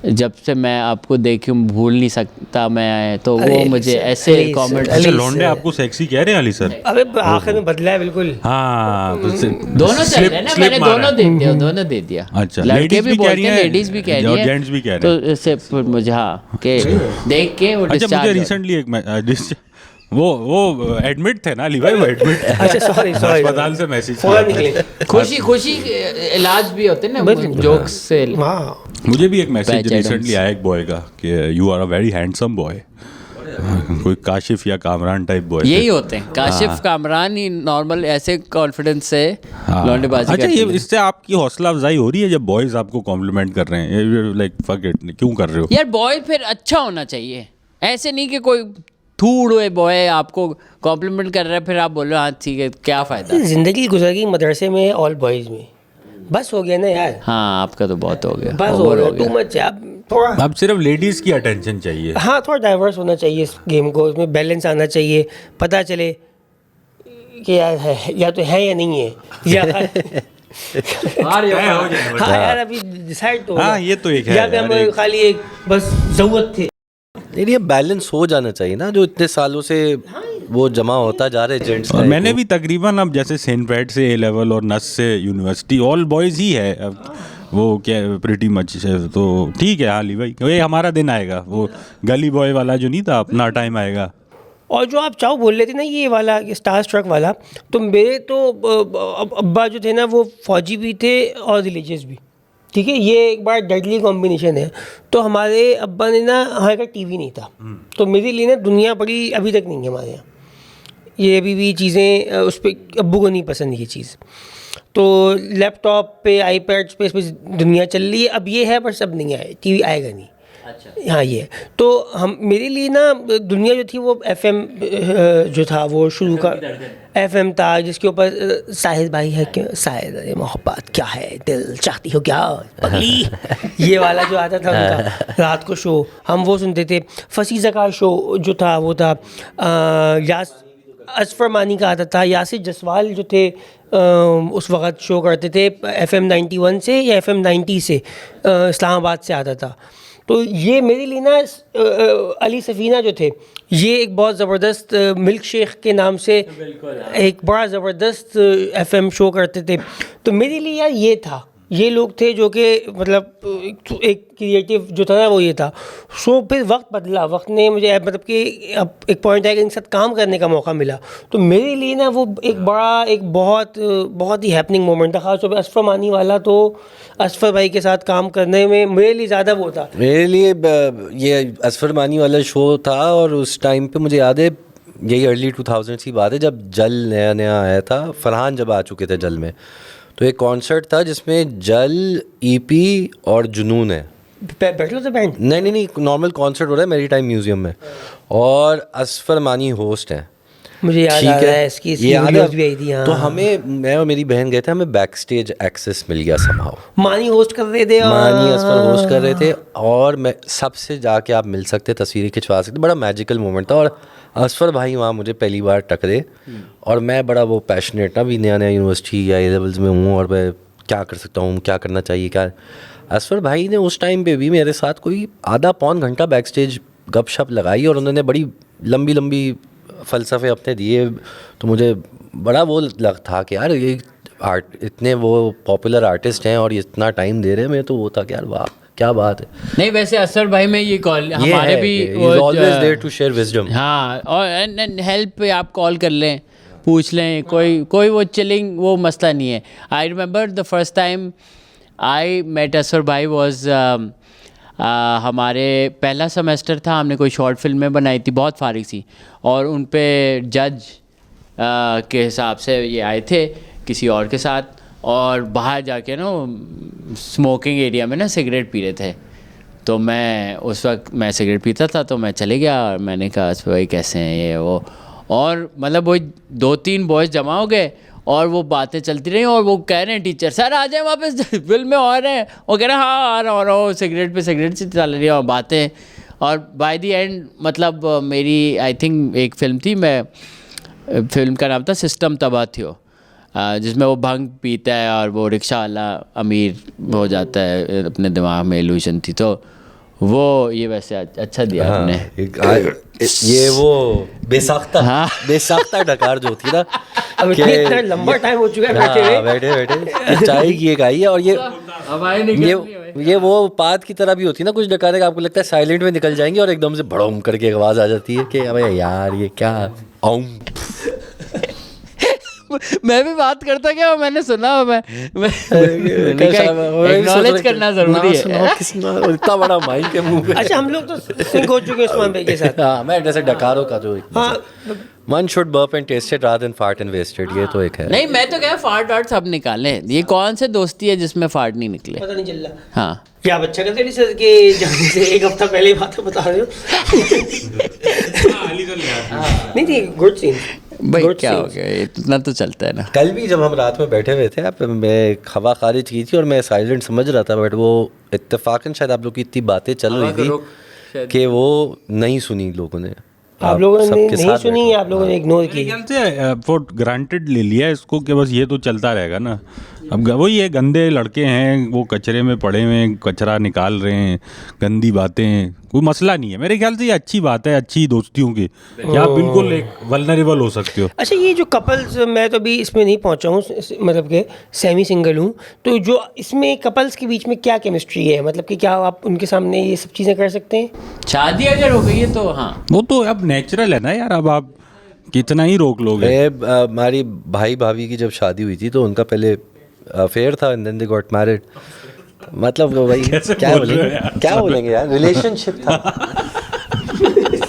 जब से मैं आपको देखी हूँ भूल नहीं सकता मैं, तो वो अरे मुझे सर, ऐसे अली कमेंट। सर, अच्छा, अली लौंडे सर। आपको सेक्सी कह रहे हैं अली सर? अबे आखिर में बदला है बिल्कुल। हाँ, तो दोनों चल रहे हैं ना, मैंने दोनों दे दिया। अच्छा, लड़के ladies भी भी कह बोलते रही हैं, हैं, लेडीज भी कह रही और हैं, gents भी कह रहे तो इससे फिर मुझे हाँ कि देख के वो अच्छा, मुझे discharge हो- रिसेंटली एक वो एडमिट थे ना अली भाई, वो एडमिट अच्छा, सॉरी अस्पताल से मैसेज फौरन निकले। खुशी इलाज भी होते हैं ना जोक्स से। हाँ, मुझे भी एक मैसेज Patch Adams। रिसेंटली आया एक बॉय का कि you are a very handsome boy, कोई काशिफ या कामरान टाइप बॉय। यही होते हैं काशिफ कामरान ही, नॉर्मल ऐसे कॉन्फिडेंस से लौंडेबाजी अच्छा, करते ये हैं। इससे आपकी हौसला अफजाई हो रही है जब बॉयज आपको कॉम्प्लीमेंट कर रहे हैं, लाइक फक इट, क्यों कर रहे हो? यार बॉय फिर अच्छा होना चाहिए, ऐसे नहीं कि कोई थूड़ हुए बॉय आपको कॉम्प्लीमेंट कर रहा है फिर आप बोल रहे हो हाँ ठीक है, क्या फ़ायदा। जिंदगी गुजर गई मदरसे में ऑल बॉयज़ में, बस हो गया ना यार, हाँ आपका तो बहुत हो गया, बस हो ओवर गया, हो टू गया। मच। अब थोड़ा, अब सिर्फ लेडीज की अटेंशन चाहिए। हाँ, थोड़ा डाइवर्स होना चाहिए इस गेम को, इसमें बैलेंस आना चाहिए, पता चले कि यार है या तो है या नहीं है, या हाँ यार अभी डिसाइड तो हाँ, ये तो एक है या फिर यार, हमें एक- खाली एक बस जरूरत थी। नहीं, ये बैलेंस हो जाना चाहिए ना, जो इतने सालों से वो जमा होता जा रहा है जेंट्स का। और एक मैंने वो- भी तकरीबन अब जैसे सेंट पैट से ए लेवल और नस से यूनिवर्सिटी ऑल बॉयज़ ही है अब, वो क्या प्रिटी मच है, तो ठीक है अली भाई, ये हमारा दिन आएगा, वो गली बॉय वाला जो नहीं था, अपना टाइम आएगा। और जो आप चाहो बोल रहे थे ना ये वाला, ये स्टार स्ट्रक वाला, तो मेरे तो अब्बा जो थे ना वो फौजी भी थे और रिलीजियस भी, ठीक है, ये एक बार डेडली कॉम्बिनेशन है। तो हमारे अब्बा ने ना, हमारे घर टीवी नहीं था, तो मेरे लिए ना दुनिया बड़ी अभी तक नहीं है हमारे यहाँ, ये अभी भी चीज़ें उस पर अब्बू को नहीं पसंद ये चीज़। तो लैपटॉप पे, आईपैड पे, इस पर दुनिया चल रही है। अब ये है पर सब नहीं आए, टीवी आएगा नहीं। अच्छा। हाँ, ये है। तो हम, मेरे लिए ना दुनिया जो थी वो एफएम जो था वो शुरू का एफएम था, जिसके ऊपर साहिद भाई है कि साहिद अरे मोहब्बत क्या है, दिल चाहती हो क्या पगली, ये वाला जो आता था उनका रात को शो, हम वो सुनते थे। फसीज़ा का शो जो था वो था असफर मानी का आता था। यासिर जसवाल जो थे उस वक़्त शो करते थे FM 91 से या FM 90 से, इस्लामाबाद से आता था। तो ये मेरे लिए ना अली सफ़ीना जो थे, ये एक बहुत ज़बरदस्त मिल्क शेख के नाम से एक बड़ा ज़बरदस्त FM शो करते थे। तो मेरे लिए यार ये था, ये लोग थे जो कि मतलब एक क्रिएटिव जो था ना वो ये था। सो फिर वक्त बदला, वक्त ने मुझे मतलब कि अब एक पॉइंट आया कि इनके साथ काम करने का मौका मिला। तो मेरे लिए ना वो एक बड़ा, एक बहुत ही हैपनिंग मोमेंट था। ख़ासतौर पर असफर मानी वाला, तो असफर भाई के साथ काम करने में मेरे लिए ज़्यादा वो था। मेरे लिए ये असफर मानी वाला शो था, और उस टाइम पे मुझे याद है, यही अर्ली 2000 की बात है, जब जल नया नया आया था, फरहान जब आ चुके थे जल में, तो एक कॉन्सर्ट था जिसमें जल, ईपी और जुनून है। Battle of the band? नहीं, नॉर्मल कॉन्सर्ट हो रहा है मेरी टाइम म्यूजियम में, और असफर मानी होस्ट हैं। मुझे याद आ रहा है, इसकी वीडियोस भी आई थी। हाँ। तो हमें, मैं और मेरी बहन गए थे, हमें बैक स्टेज एक्सेस मिल गया समहाउ। मानी होस्ट कर रहे थे, मानी असफर होस्ट कर रहे थे, और मैं सबसे जाके आप मिल सकते, तस्वीरें खिंचवा सकते, बड़ा मैजिकल मोमेंट था। और असफर भाई वहाँ मुझे पहली बार टकरे, और मैं बड़ा वो पैशनेट ना, भी नया नया यूनिवर्सिटी या ए लेवल्स में हूँ, और मैं क्या कर सकता हूँ, क्या करना चाहिए, क्या। असफर भाई ने उस टाइम पे भी मेरे साथ कोई आधा पौन घंटा बैक स्टेज गपशप लगाई, और उन्होंने बड़ी लंबी लंबी फ़लसफ़े अपने दिए। तो मुझे बड़ा वो लग था कि यार ये इतने वो पॉपुलर आर्टिस्ट हैं और ये इतना टाइम दे रहे हैं। मैं तो वो था कि यार वाह क्या बात है। नहीं, वैसे असर भाई में ये कॉल हमारे भी always there to share wisdom. हाँ, और एंड हेल्प पे आप कॉल कर लें, पूछ लें, कोई वो चिलिंग वो मसला नहीं है। I remember the first time I met Asar भाई वाज हमारे पहला सेमेस्टर था, हमने कोई शॉर्ट फिल्में बनाई थी, बहुत फारिग सी, और उन पे जज के हिसाब से ये आए थे किसी और के साथ, और बाहर जाके ना स्मोकिंग एरिया में ना सिगरेट पी रहे थे। तो मैं उस वक्त मैं सिगरेट पीता था, तो मैं चले गया और मैंने कहा असफर भाई कैसे हैं ये वो, और मतलब वो 2-3 बॉयज़ जमा हो गए और वो बातें चलती रही, और वो कह रहे हैं टीचर सर आ जाए वापस फिल्म में और हैं, वो कह रहे हैं हाँ आ रहा हूँ, सिगरेट पे सिगरेट से चल रही है और बातें। और बाय द एंड मतलब मेरी आई थिंक एक फ़िल्म थी, मैं फिल्म का नाम था सिस्टम तबाह थियो, जिसमें वो भंग पीता है और वो रिक्शा वाला अमीर हो जाता है, अपने दिमाग में इल्यूशन थी। तो वो ये वैसे अच्छा दिया आपने। ये वो बेसाख्ता, हाँ। बेसाख्ता डकार जो थी ना, अब इतना लंबा टाइम हो चुका है बैठे चाय की एक आई है, और ये वो पात की तरह भी होती है ना कुछ डकारे का, आपको लगता है साइलेंट में निकल जाएंगे और एकदम से भड़ोम करके एक आवाज़ आ जाती है कि अबे यार ये क्या मैं भी बात करता क्या, मैंने सुना, मैं एक्नॉलेज करना जरूरी है। इतना बड़ा माइक के मुंह पे। अच्छा, हम लोग तो सिंक हो चुके हैं उस्मान भाई के साथ। हाँ, मैं जैसे डकारों का जो हाँ, one should burp and taste it rather than fart and waste it, ये तो एक है। नहीं, मैं तो क्या फार्ट आर्ट सब निकाले, ये कौन से दोस्ती है जिसमें फार्ट नहीं निकले, पता नहीं चल रहा। हाँ क्या आप अच्छा करते सर के जाने से 1 हफ्ता पहले बात बता रहे हो? नहीं थी गुड सीन भाई, क्या हो गया, इतना तो चलता है ना। कल भी जब हम रात में बैठे हुए थे, आप मैं हवा खारिज की थी और मैं साइलेंट समझ रहा था, बट वो इत्तेफाकन शायद आप लोग की इतनी बातें चल रही थी कि वो नहीं सुनी लोगों ने। आप लोगों ने नहीं सुनी, आप लोगों ने इग्नोर की। ख्याल से फॉर ग्रांटेड ले लिया इसको कि बस ये तो चलता रहेगा ना। अब वही है, गंदे लड़के हैं, वो कचरे में पड़े हुए हैं, कचरा निकाल रहे हैं, गंदी बातें, कोई मसला नहीं है। मेरे ख्याल से ये अच्छी बात है, अच्छी दोस्तियों की, कि आप बिल्कुल एक वल्नरेबल हो सकते हो। अच्छा, ये जो कपल्स, मैं तो अभी इसमें नहीं पहुंचा हूँ, मतलब कि सेमी सिंगल हूँ, तो जो इसमें कपल्स के बीच में क्या केमिस्ट्री है, मतलब कि क्या आप उनके सामने ये सब चीज़ें कर सकते हैं? शादी अगर हो गई है तो हाँ, वो तो अब नेचुरल है ना यार, अब आप कितना ही रोक लोगे। हमारी भाई भाभी की जब शादी हुई थी तो उनका पहले अफेयर था, and then they got married. मतलब भाई कैसे क्या बोल रहे हो बोलेंगे, यार? क्या बोलेंगे यार, रिलेशनशिप था।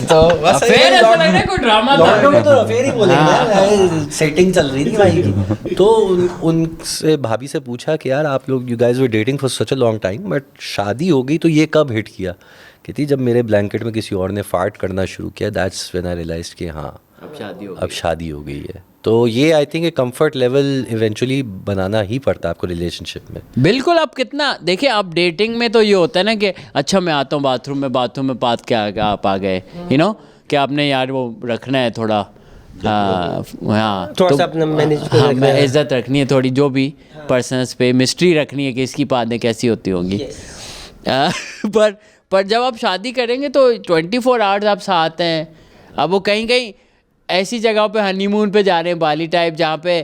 तो बस अफेयर ऐसा लग रहा है कोई ड्रामा था। लॉकडाउन में तो अफेयर ही बोलेंगे यार, सेटिंग चल रही थी भाई की। तो उनसे भाभी से पूछा कि यार आप लोग, you guys were dating for such a long time, but शादी हो गई तो ये कब हिट किया? कहती जब मेरे ब्लैंकेट में किसी और ने फार्ट करना शुरू किया, दैट्स व्हेन आई रियलाइज्ड कि हाँ अब शादी हो गई है। तो ये आई थिंक एक कंफर्ट लेवल इवेंचुअली बनाना ही पड़ता है आपको रिलेशनशिप में। बिल्कुल। आप कितना देखिए, आप डेटिंग में तो ये होता है ना कि अच्छा मैं आता हूँ बाथरूम में बात क्या आप आ गए, यू नो कि आपने यार वो रखना है थोड़ा, हाँ थोड़ा सा अपना मैनेज कर रखना है। इज्जत रखनी है थोड़ी, जो भी पर्सनल पे मिस्ट्री रखनी है कि इसकी बातें कैसी होती होंगी। पर जब आप शादी करेंगे तो 24 आवर्स आप साथ हैं। अब वो कहीं कहीं ऐसी जगह पे हनीमून पे जा रहे हैं, बाली टाइप, जहाँ पे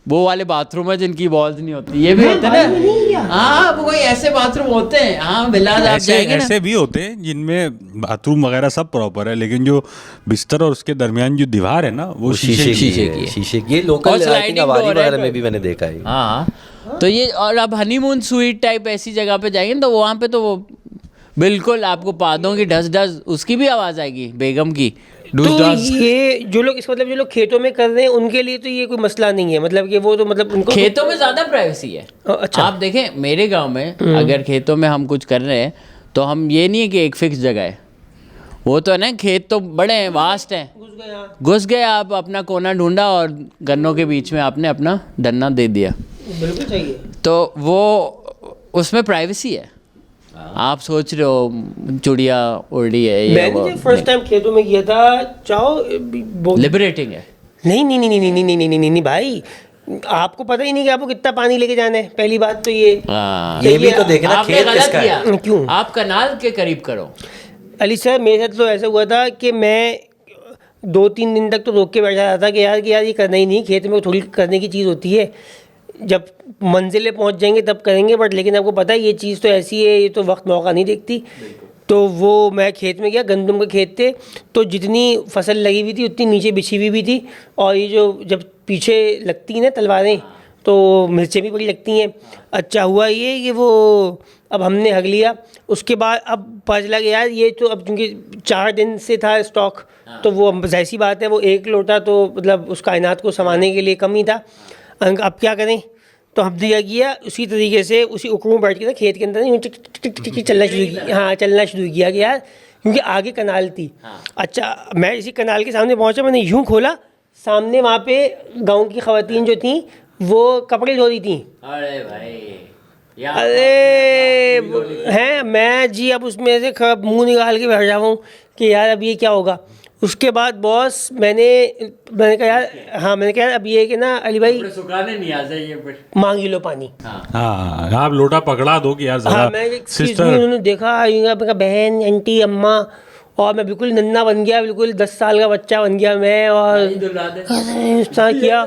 वो वाले बाथरूम है जिनकी वॉल्स नहीं होती, ये भी होता है ना। हाँ, वो कोई ऐसे बाथरूम होते हैं, हाँ विलास आप जाएंगे ना। ऐसे भी होते हैं जिनमें बाथरूम वगैरह सब प्रॉपर है, लेकिन जो बिस्तर और उसके दरमियान जो दीवार है ना वो शीशे की शीशे है। की है। शीशे की, ये लोकल और sliding आबादी door है वगैरह तो- में भी मैंने देखा है। हाँ, तो ये, और अब हनीमून स्वीट टाइप ऐसी जगह पे जाएंगे तो वहाँ पे तो वो बिल्कुल आपको पादों की ढस ढस उसकी भी आवाज़ आएगी, बेगम की तो ढूस ढास। ये जो लोग इस मतलब जो लोग खेतों में कर रहे हैं उनके लिए तो ये कोई मसला नहीं है, मतलब कि वो तो मतलब उनको खेतों में ज़्यादा प्राइवेसी है। अच्छा। आप देखें मेरे गांव में अगर खेतों में हम कुछ कर रहे हैं तो हम, ये नहीं है कि एक फिक्स जगह है, वो तो है ना, खेत तो बड़े हैं, वास्ट हैं, घुस गए आप, अपना कोना ढूंढा और गन्नों के बीच में आपने अपना डन्ना दे दिया, बिल्कुल सही है। तो वो उसमें प्राइवेसी है। आप सोच रहे हो चिड़िया उड़ रही है, ये मैंने जब फर्स्ट टाइम खेतों में किया था, चाहो लिबरेटिंग है। नहीं नहीं नहीं नहीं नहीं नहीं नहीं नहीं नहीं भाई, आपको पता ही नहीं कि आपको कितना पानी लेके जाना है, पहली बात तो ये। ये भी तो देखना आपने खेत गलत किसका है। किया। क्यों? आप कनाल के करीब करो। अली सर मेरे साथ तो ऐसा हुआ था कि मैं 2-3 दिन तक तो रोक के बैठा रहा था कि यार ये करना ही नहीं, खेत में थोड़ी करने की चीज़ होती है, जब मंजिले पहुंच जाएंगे तब करेंगे, बट लेकिन आपको पता है ये चीज़ तो ऐसी है, ये तो वक्त मौका नहीं देखती। तो वो मैं खेत में गया, गंदम के खेत थे, तो जितनी फसल लगी हुई थी उतनी नीचे बिछी हुई भी थी, और ये जो जब पीछे लगती हैं ना तलवारें, तो मिर्चें भी बड़ी लगती हैं। अच्छा हुआ ये कि वो अब हमने हग लिया, उसके बाद अब पता चला कि यार ये तो अब क्योंकि 4 दिन से था स्टॉक, तो वो जाहिर सी बात है वो 1 लोटा तो मतलब उस कायनात को संभालने के लिए कम ही था। अब क्या करें, तो हमने क्या किया, उसी तरीके से उसी उकड़ू में बैठ के ना खेत के अंदर यूँ टिक टिक टिक टिक चलना शुरू किया। हाँ, चलना शुरू किया कि यार, क्योंकि आगे कनाल थी। अच्छा, मैं इसी कनाल के सामने पहुंचा, मैंने यूँ खोला, सामने वहाँ पे गांव की खवातीन जो थी वो कपड़े धो रही थी। अरे भाई, अरे हैं, मैं जी अब उसमें से मुंह निकाल के बैठ जाऊँ कि यार अब ये क्या होगा। उसके बाद बॉस मैंने कहा यार, हाँ मैंने कहा यार अब ये कि ना अली भाई सुखाने नहीं आ जाइए फिर। मांग ही लो पानी। हाँ, आप लोटा पकड़ा दो कि यार हाँ, जरा मैं सिस्टर। उन्होंने देखा, मैं कहा बहन, आंटी, अम्मा, और मैं बिल्कुल नन्ना बन गया, बिल्कुल 10 साल का बच्चा बन गया मैं, और इस तरह किया।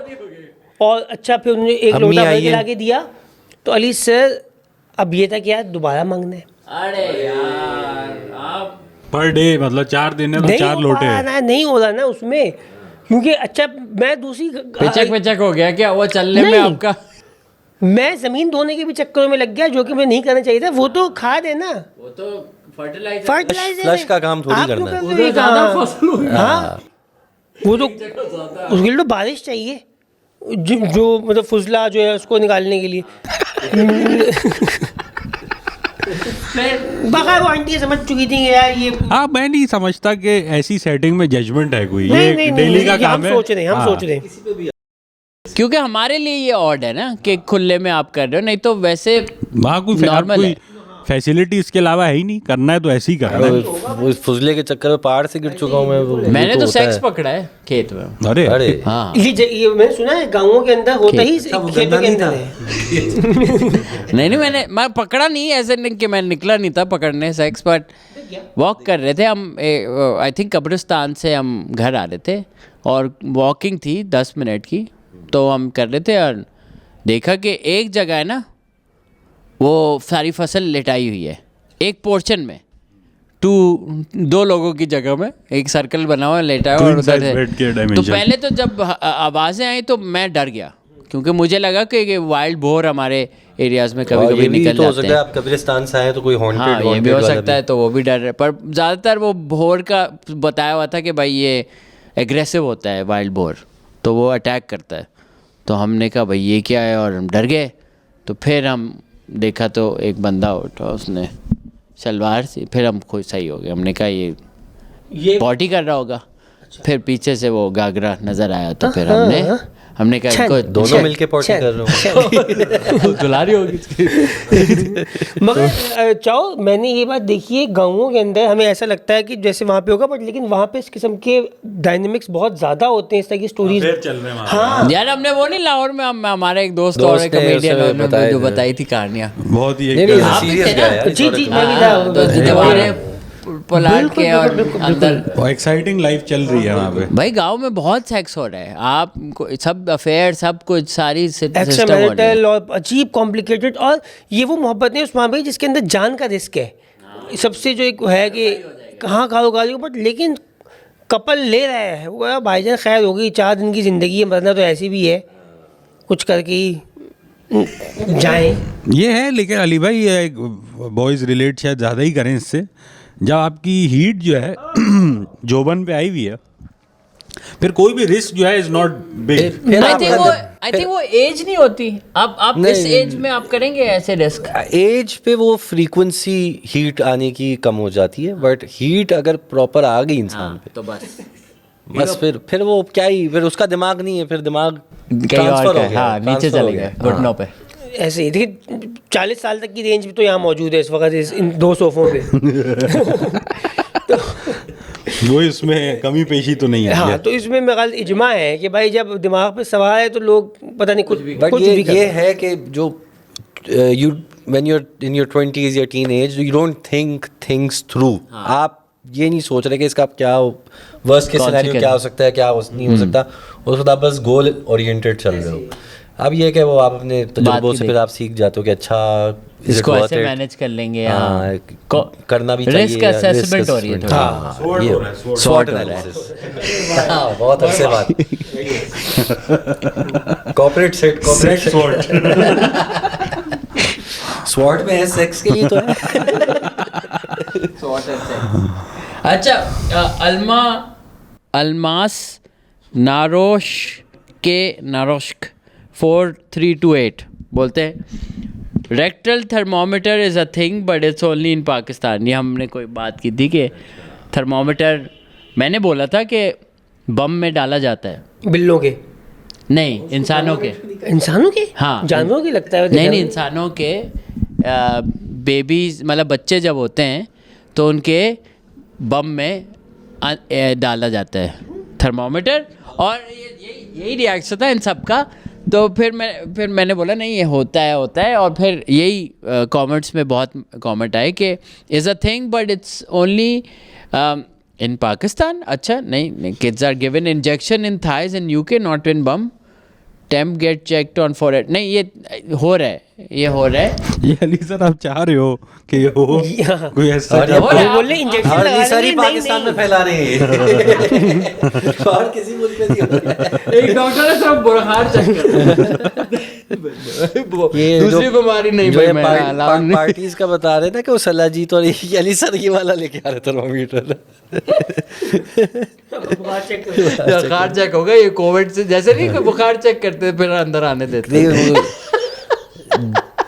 और अच्छा फिर उन्होंने एक अम्मी लोटा भर आई के है। ला के दिया, तो अली सर अब ये था कि यार दोबारा मांगना है। अरे यार, आप पर डे मतलब 4 दिन है तो नहीं 4 हो लोटे। पा रहा, नहीं हो रहा ना उसमें, क्योंकि अच्छा मैं दूसरी पिचक हो गया क्या वो चलने में नहीं। आपका? मैं ज़मीन धोने के भी चक्करों में लग गया, जो कि मुझे नहीं करना चाहिए था। वो तो खाद है ना, वो तो फर्टिलाइजर। फर्टिलाइजर फ्लश का काम थोड़ी आप करना लोग है। करते हैं, ज़्यादा हाँ। फसल हुई। हाँ, वो तो उसके लिए तो बारिश चाहिए, जो मतलब फुजला जो है उसको निकालने के लिए। बगैर वो आंटी समझ चुकी थी कि यार ये हाँ, मैं नहीं समझता कि ऐसी सेटिंग में जजमेंट है कोई, नहीं ये नहीं डेली का नहीं, काम हम है। सोच रहे हैं, हम हाँ। सोच रहे हैं। क्योंकि हमारे लिए ये ऑड है ना कि खुले में आप कर रहे हो, नहीं तो वैसे वहाँ नॉर्मल कोई है। फैसिलिटी इसके अलावा है ही नहीं, करना है तो ऐसे ही करना है। वो फुजले के चक्कर में पहाड़ से गिर चुका हूँ मैं। वो मैंने तो होता सेक्स है। पकड़ा है खेत में। अरे अरे हाँ, ये मैंने सुना है गाँवों के अंदर होता ही खेतों के अंदर है। नहीं मैं पकड़ा नहीं, ऐसे नहीं कि मैं निकला नहीं था पकड़ने सेक्स, बट वॉक कर रहे थे हम, आई थिंक कब्रिस्तान से हम घर आ रहे थे, और वॉकिंग थी 10 मिनट की, तो हम कर रहे थे और देखा कि एक जगह है ना वो सारी फसल लिटाई हुई है, एक पोर्शन में 2 लोगों की जगह में एक सर्कल बना हुआ है, लेटा हुआ, और Twin उधर size bed के है। तो dimension। पहले तो जब आवाज़ें आई तो मैं डर गया, क्योंकि मुझे लगा कि वाइल्ड बोर हमारे एरियाज़ में कभी और कभी ये भी निकल तो हो जाते सकता है हैं। आप कब्रिस्तान से आए तो कोई हॉन्टेड हाँ, ये भी हो सकता है, तो वो भी डर है। पर ज़्यादातर वो भोर का बताया हुआ था कि भाई ये एग्रेसिव होता है वाइल्ड भोर, तो वो अटैक करता है। तो हमने कहा भाई ये क्या है, और हम डर गए। तो फिर हम देखा तो एक बंदा उठा, उसने सलवार से, फिर हम खुद सही हो गए। हमने कहा ये पॉटी कर रहा होगा। फिर पीछे से वो गागरा नज़र आया, तो फिर हमने कहा इनको दोनों मिलके पॉटी कर रहे हो। दुला रही होगी। मगर चाहो, मैंने ये बात देखी है, गाँवों के अंदर हमें ऐसा लगता है कि जैसे वहाँ पे होगा, बट लेकिन वहाँ पे इस किस्म के डायनेमिक्स बहुत ज़्यादा होते हैं, इस तरह की स्टोरीज चल रहे हैं। हाँ यार हमने वो नहीं, लाहौर में हमारे एक दोस्त और एक ने कॉमेडियन उसे बताया जो था। बताई थी कहानियाँ। बहुत ही नहीं, एक नहीं, सीरियस गाय है। जी जी, मैं भी हाँ, तो था। दीवारें पलट के और अंदर एक्साइटिंग लाइफ चल रही है वहाँ पे। भाई गांव में बहुत सेक्स हो रहा है, आप सब अफेयर सब कुछ सारी सिस्टम हो रही है। एक्स्ट्रामैरिटल और अजीब कॉम्प्लिकेटेड, और ये वो मोहब्बत है उस्मान भाई जिसके अंदर जान का रिस्क है। सबसे जो एक है कि कहाँ कारोबारी, बट लेकिन कपल ले रहा है वो, यार भाईजान खैर होगी, 4 दिन की ज़िंदगी है, मरना तो ऐसी भी है, कुछ करके ही जाएं। ये है, लेकिन अली भाई बॉयज़ रिलेट शायद ज़्यादा ही करें इससे। जब आपकी हीट जो है जोबन पे आई हुई है, फिर कोई भी रिस्क जो है is not big. I think वो एज नहीं होती। आप इस एज में आप करेंगे ऐसे रिस्क। एज पे वो फ्रीक्वेंसी हीट आने की कम हो जाती है, बट हीट अगर प्रॉपर आ गई इंसान पे तो बस फिर वो क्या ही, फिर उसका दिमाग नहीं है, फिर दिमाग कहीं और ट्रांसफर का हो गया, हाँ, नीचे ट्रांसफर हो चले गया। गए घुटनों पे। ऐसे ही देखिए 40 साल तक की रेंज भी तो यहाँ मौजूद है इस वक्त इन 2 सोफ़ों पे। वो इसमें कमी पेशी तो नहीं है। हाँ, तो इसमें मेरा ख्याल इजमा है कि भाई जब दिमाग पे सवार है तो लोग पता नहीं कुछ बट कुछ भी ये है कि जो you when you are in your 20s या teenage, you don't think things through. आप ये नहीं सोच रहे कि इसका क्या वर्स्ट केस सिनेरियो क्या हो सकता है, क्या नहीं हो सकता, उस वक्त आप बस गोल ओरिएंटेड चल रहे हो। अब ये कि वो आप अपने तजुर्बों से फिर आप सीख जाते हो कि अच्छा इसको ऐसे मैनेज कर लेंगे, हाँ, करना भी चाहिए। रिस्क असेसमेंट हो रही है थोड़ा। हाँ, स्वॉट एनालिसिस। हाँ, बहुत अच्छी बात। कॉर्पोरेट सेट स्वॉट में है, सेक्स के लिए तो है। अच्छा, अल्मास नारोश्क 4328 बोलते हैं rectal thermometer is a thing but it's only in Pakistan. ये हमने कोई बात की थी कि थर्मोमीटर, मैंने बोला था कि बम में डाला जाता है। बिल्लों के नहीं, इंसानों के। इंसानों के? हाँ, जानवरों के लगता है। नहीं, इंसानों के बेबीज मतलब बच्चे जब होते हैं तो उनके बम में डाला जाता है थर्मोमीटर, और यही रिएक्शन था इन सब का। तो फिर मैंने बोला नहीं ये होता है, और फिर यही कमेंट्स में बहुत कमेंट आए कि is a thing but it's only in Pakistan. अच्छा, नहीं, kids are given injection in thighs in UK not in bum, temp get checked on forehead. नहीं, ये हो रहा है। ये अली सर आप चाह रहे हो कि ये हो कोई ऐसा बोले इंजेक्शन और लगा ये सारी नहीं, पाकिस्तान में फैला रहे हैं। और किसी मुल्क में नहीं हो रहा है। एक डॉक्टर है सब बुखार चेक करता ये दूसरी बीमारी नहीं भाई, मैं अलाउड नहीं। पार्टीज का बता रहे ना कि वो सलाह जीत और अली सर ये वाला लेके आ रहे थर्मोमीटर। बुखार चेक होगा ये कोविड से, जैसे नहीं कि बुखार चेक करते फिर अंदर आने देते।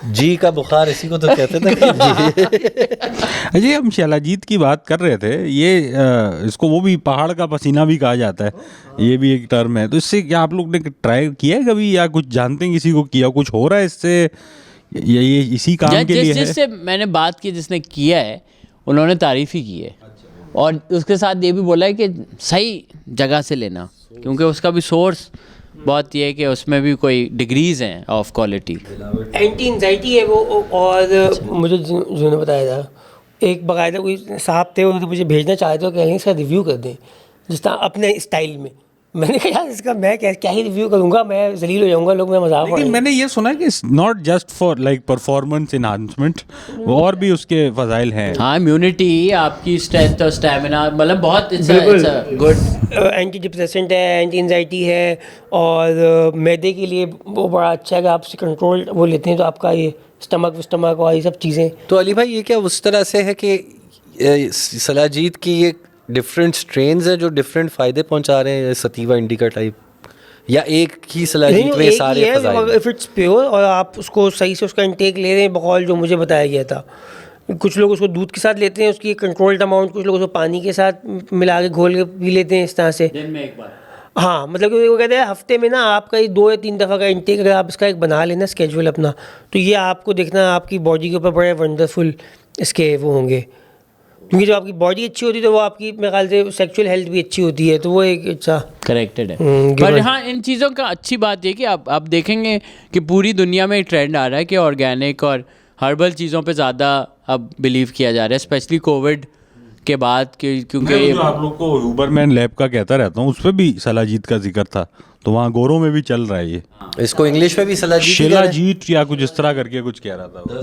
जी का बुखार इसी को तो कहते थे ना। अजय, हम शिलाजीत की बात कर रहे थे, ये इसको वो भी पहाड़ का पसीना भी कहा जाता है, ये भी एक टर्म है। तो इससे क्या आप लोग ने ट्राई किया है कभी, या कुछ जानते हैं किसी को किया, कुछ हो रहा है इससे, ये इसी काम के लिए है? जिससे मैंने बात की, जिसने किया है उन्होंने तारीफ ही की है, और उसके साथ ये भी बोला है कि सही जगह से लेना, क्योंकि उसका भी सोर्स बहुत ये है कि उसमें भी कोई डिग्रीज़ हैं ऑफ क्वालिटी। एंटी एंजाइटी है वो। और मुझे जिन्होंने बताया था, एक बाकायदा कोई साहब थे, उन्होंने मुझे भेजना चाहते हो कि इसका रिव्यू कर दें जिस तरह अपने स्टाइल में। मैंने कहा यार इसका मैं क्या ही रिव्यू करूंगा, मैं जलील हो जाऊंगा, लोग मैं मजाक लेकिन मैंने ये सुना है कि not just for like performance enhancement, और भी उसके फजाइल हैं। हाँ, इम्यूनिटी, आपकी स्ट्रेंथ और स्टैमिना, मतलब बहुत गुड। एंटी डिप्रेसेंट है, एंटी एंजाइटी है, और मैदे के लिए वो बड़ा अच्छा है कि आप कंट्रोल वो लेते हैं तो आपका ये स्टमक और ये सब चीज़ें। तो अली भाई, ये क्या उस तरह से है कि सलाजीत की ये डिफरेंट स्ट्रेन्स हैं जो डिफरेंट फ़ायदे पहुंचा रहे हैं, सतीवा इंडिका टाइप, या एक ही सलाजीत में सारे फजाइल? इफ़ इट्स प्योर और आप उसको सही से उसका इंटेक ले रहे हैं बकौल जो मुझे बताया गया था। कुछ लोग उसको दूध के साथ लेते हैं, उसकी कंट्रोल्ड अमाउंट, कुछ लोग उसको पानी के साथ मिला के घोल के पी लेते हैं इस तरह से दिन में एक बार। हाँ, मतलब कि वो कहते हैं हफ्ते में ना आपका ये 2 या 3 दफ़ा का इंटेक अगर आप इसका एक बना लेना स्केड्यूल अपना, तो ये आपको देखना आपकी बॉडी के ऊपर बड़े वंडरफुल इसके वो होंगे। क्योंकि जब आपकी बॉडी अच्छी होती है तो वो आपकी मेरे ख्याल से सेक्सुअल हेल्थ भी अच्छी होती है, तो वो एक अच्छा करेक्टेड है। पर हाँ, इन चीज़ों का अच्छी बात ये कि आप देखेंगे कि पूरी दुनिया में एक ट्रेंड आ रहा है कि ऑर्गेनिक और हर्बल चीज़ों पे ज़्यादा अब बिलीव किया जा रहा है, स्पेशली कोविड के बाद, क्योंकि आप लोग को यूबरमैन लैब का कहता रहता हूँ, उस पर भी सलाजीत का जिक्र था, तो वहाँ गोरों में भी चल रहा है ये। इसको इंग्लिश में भी सलाजीत शिलाजीत या कुछ इस तरह करके कुछ कह रहा था वो।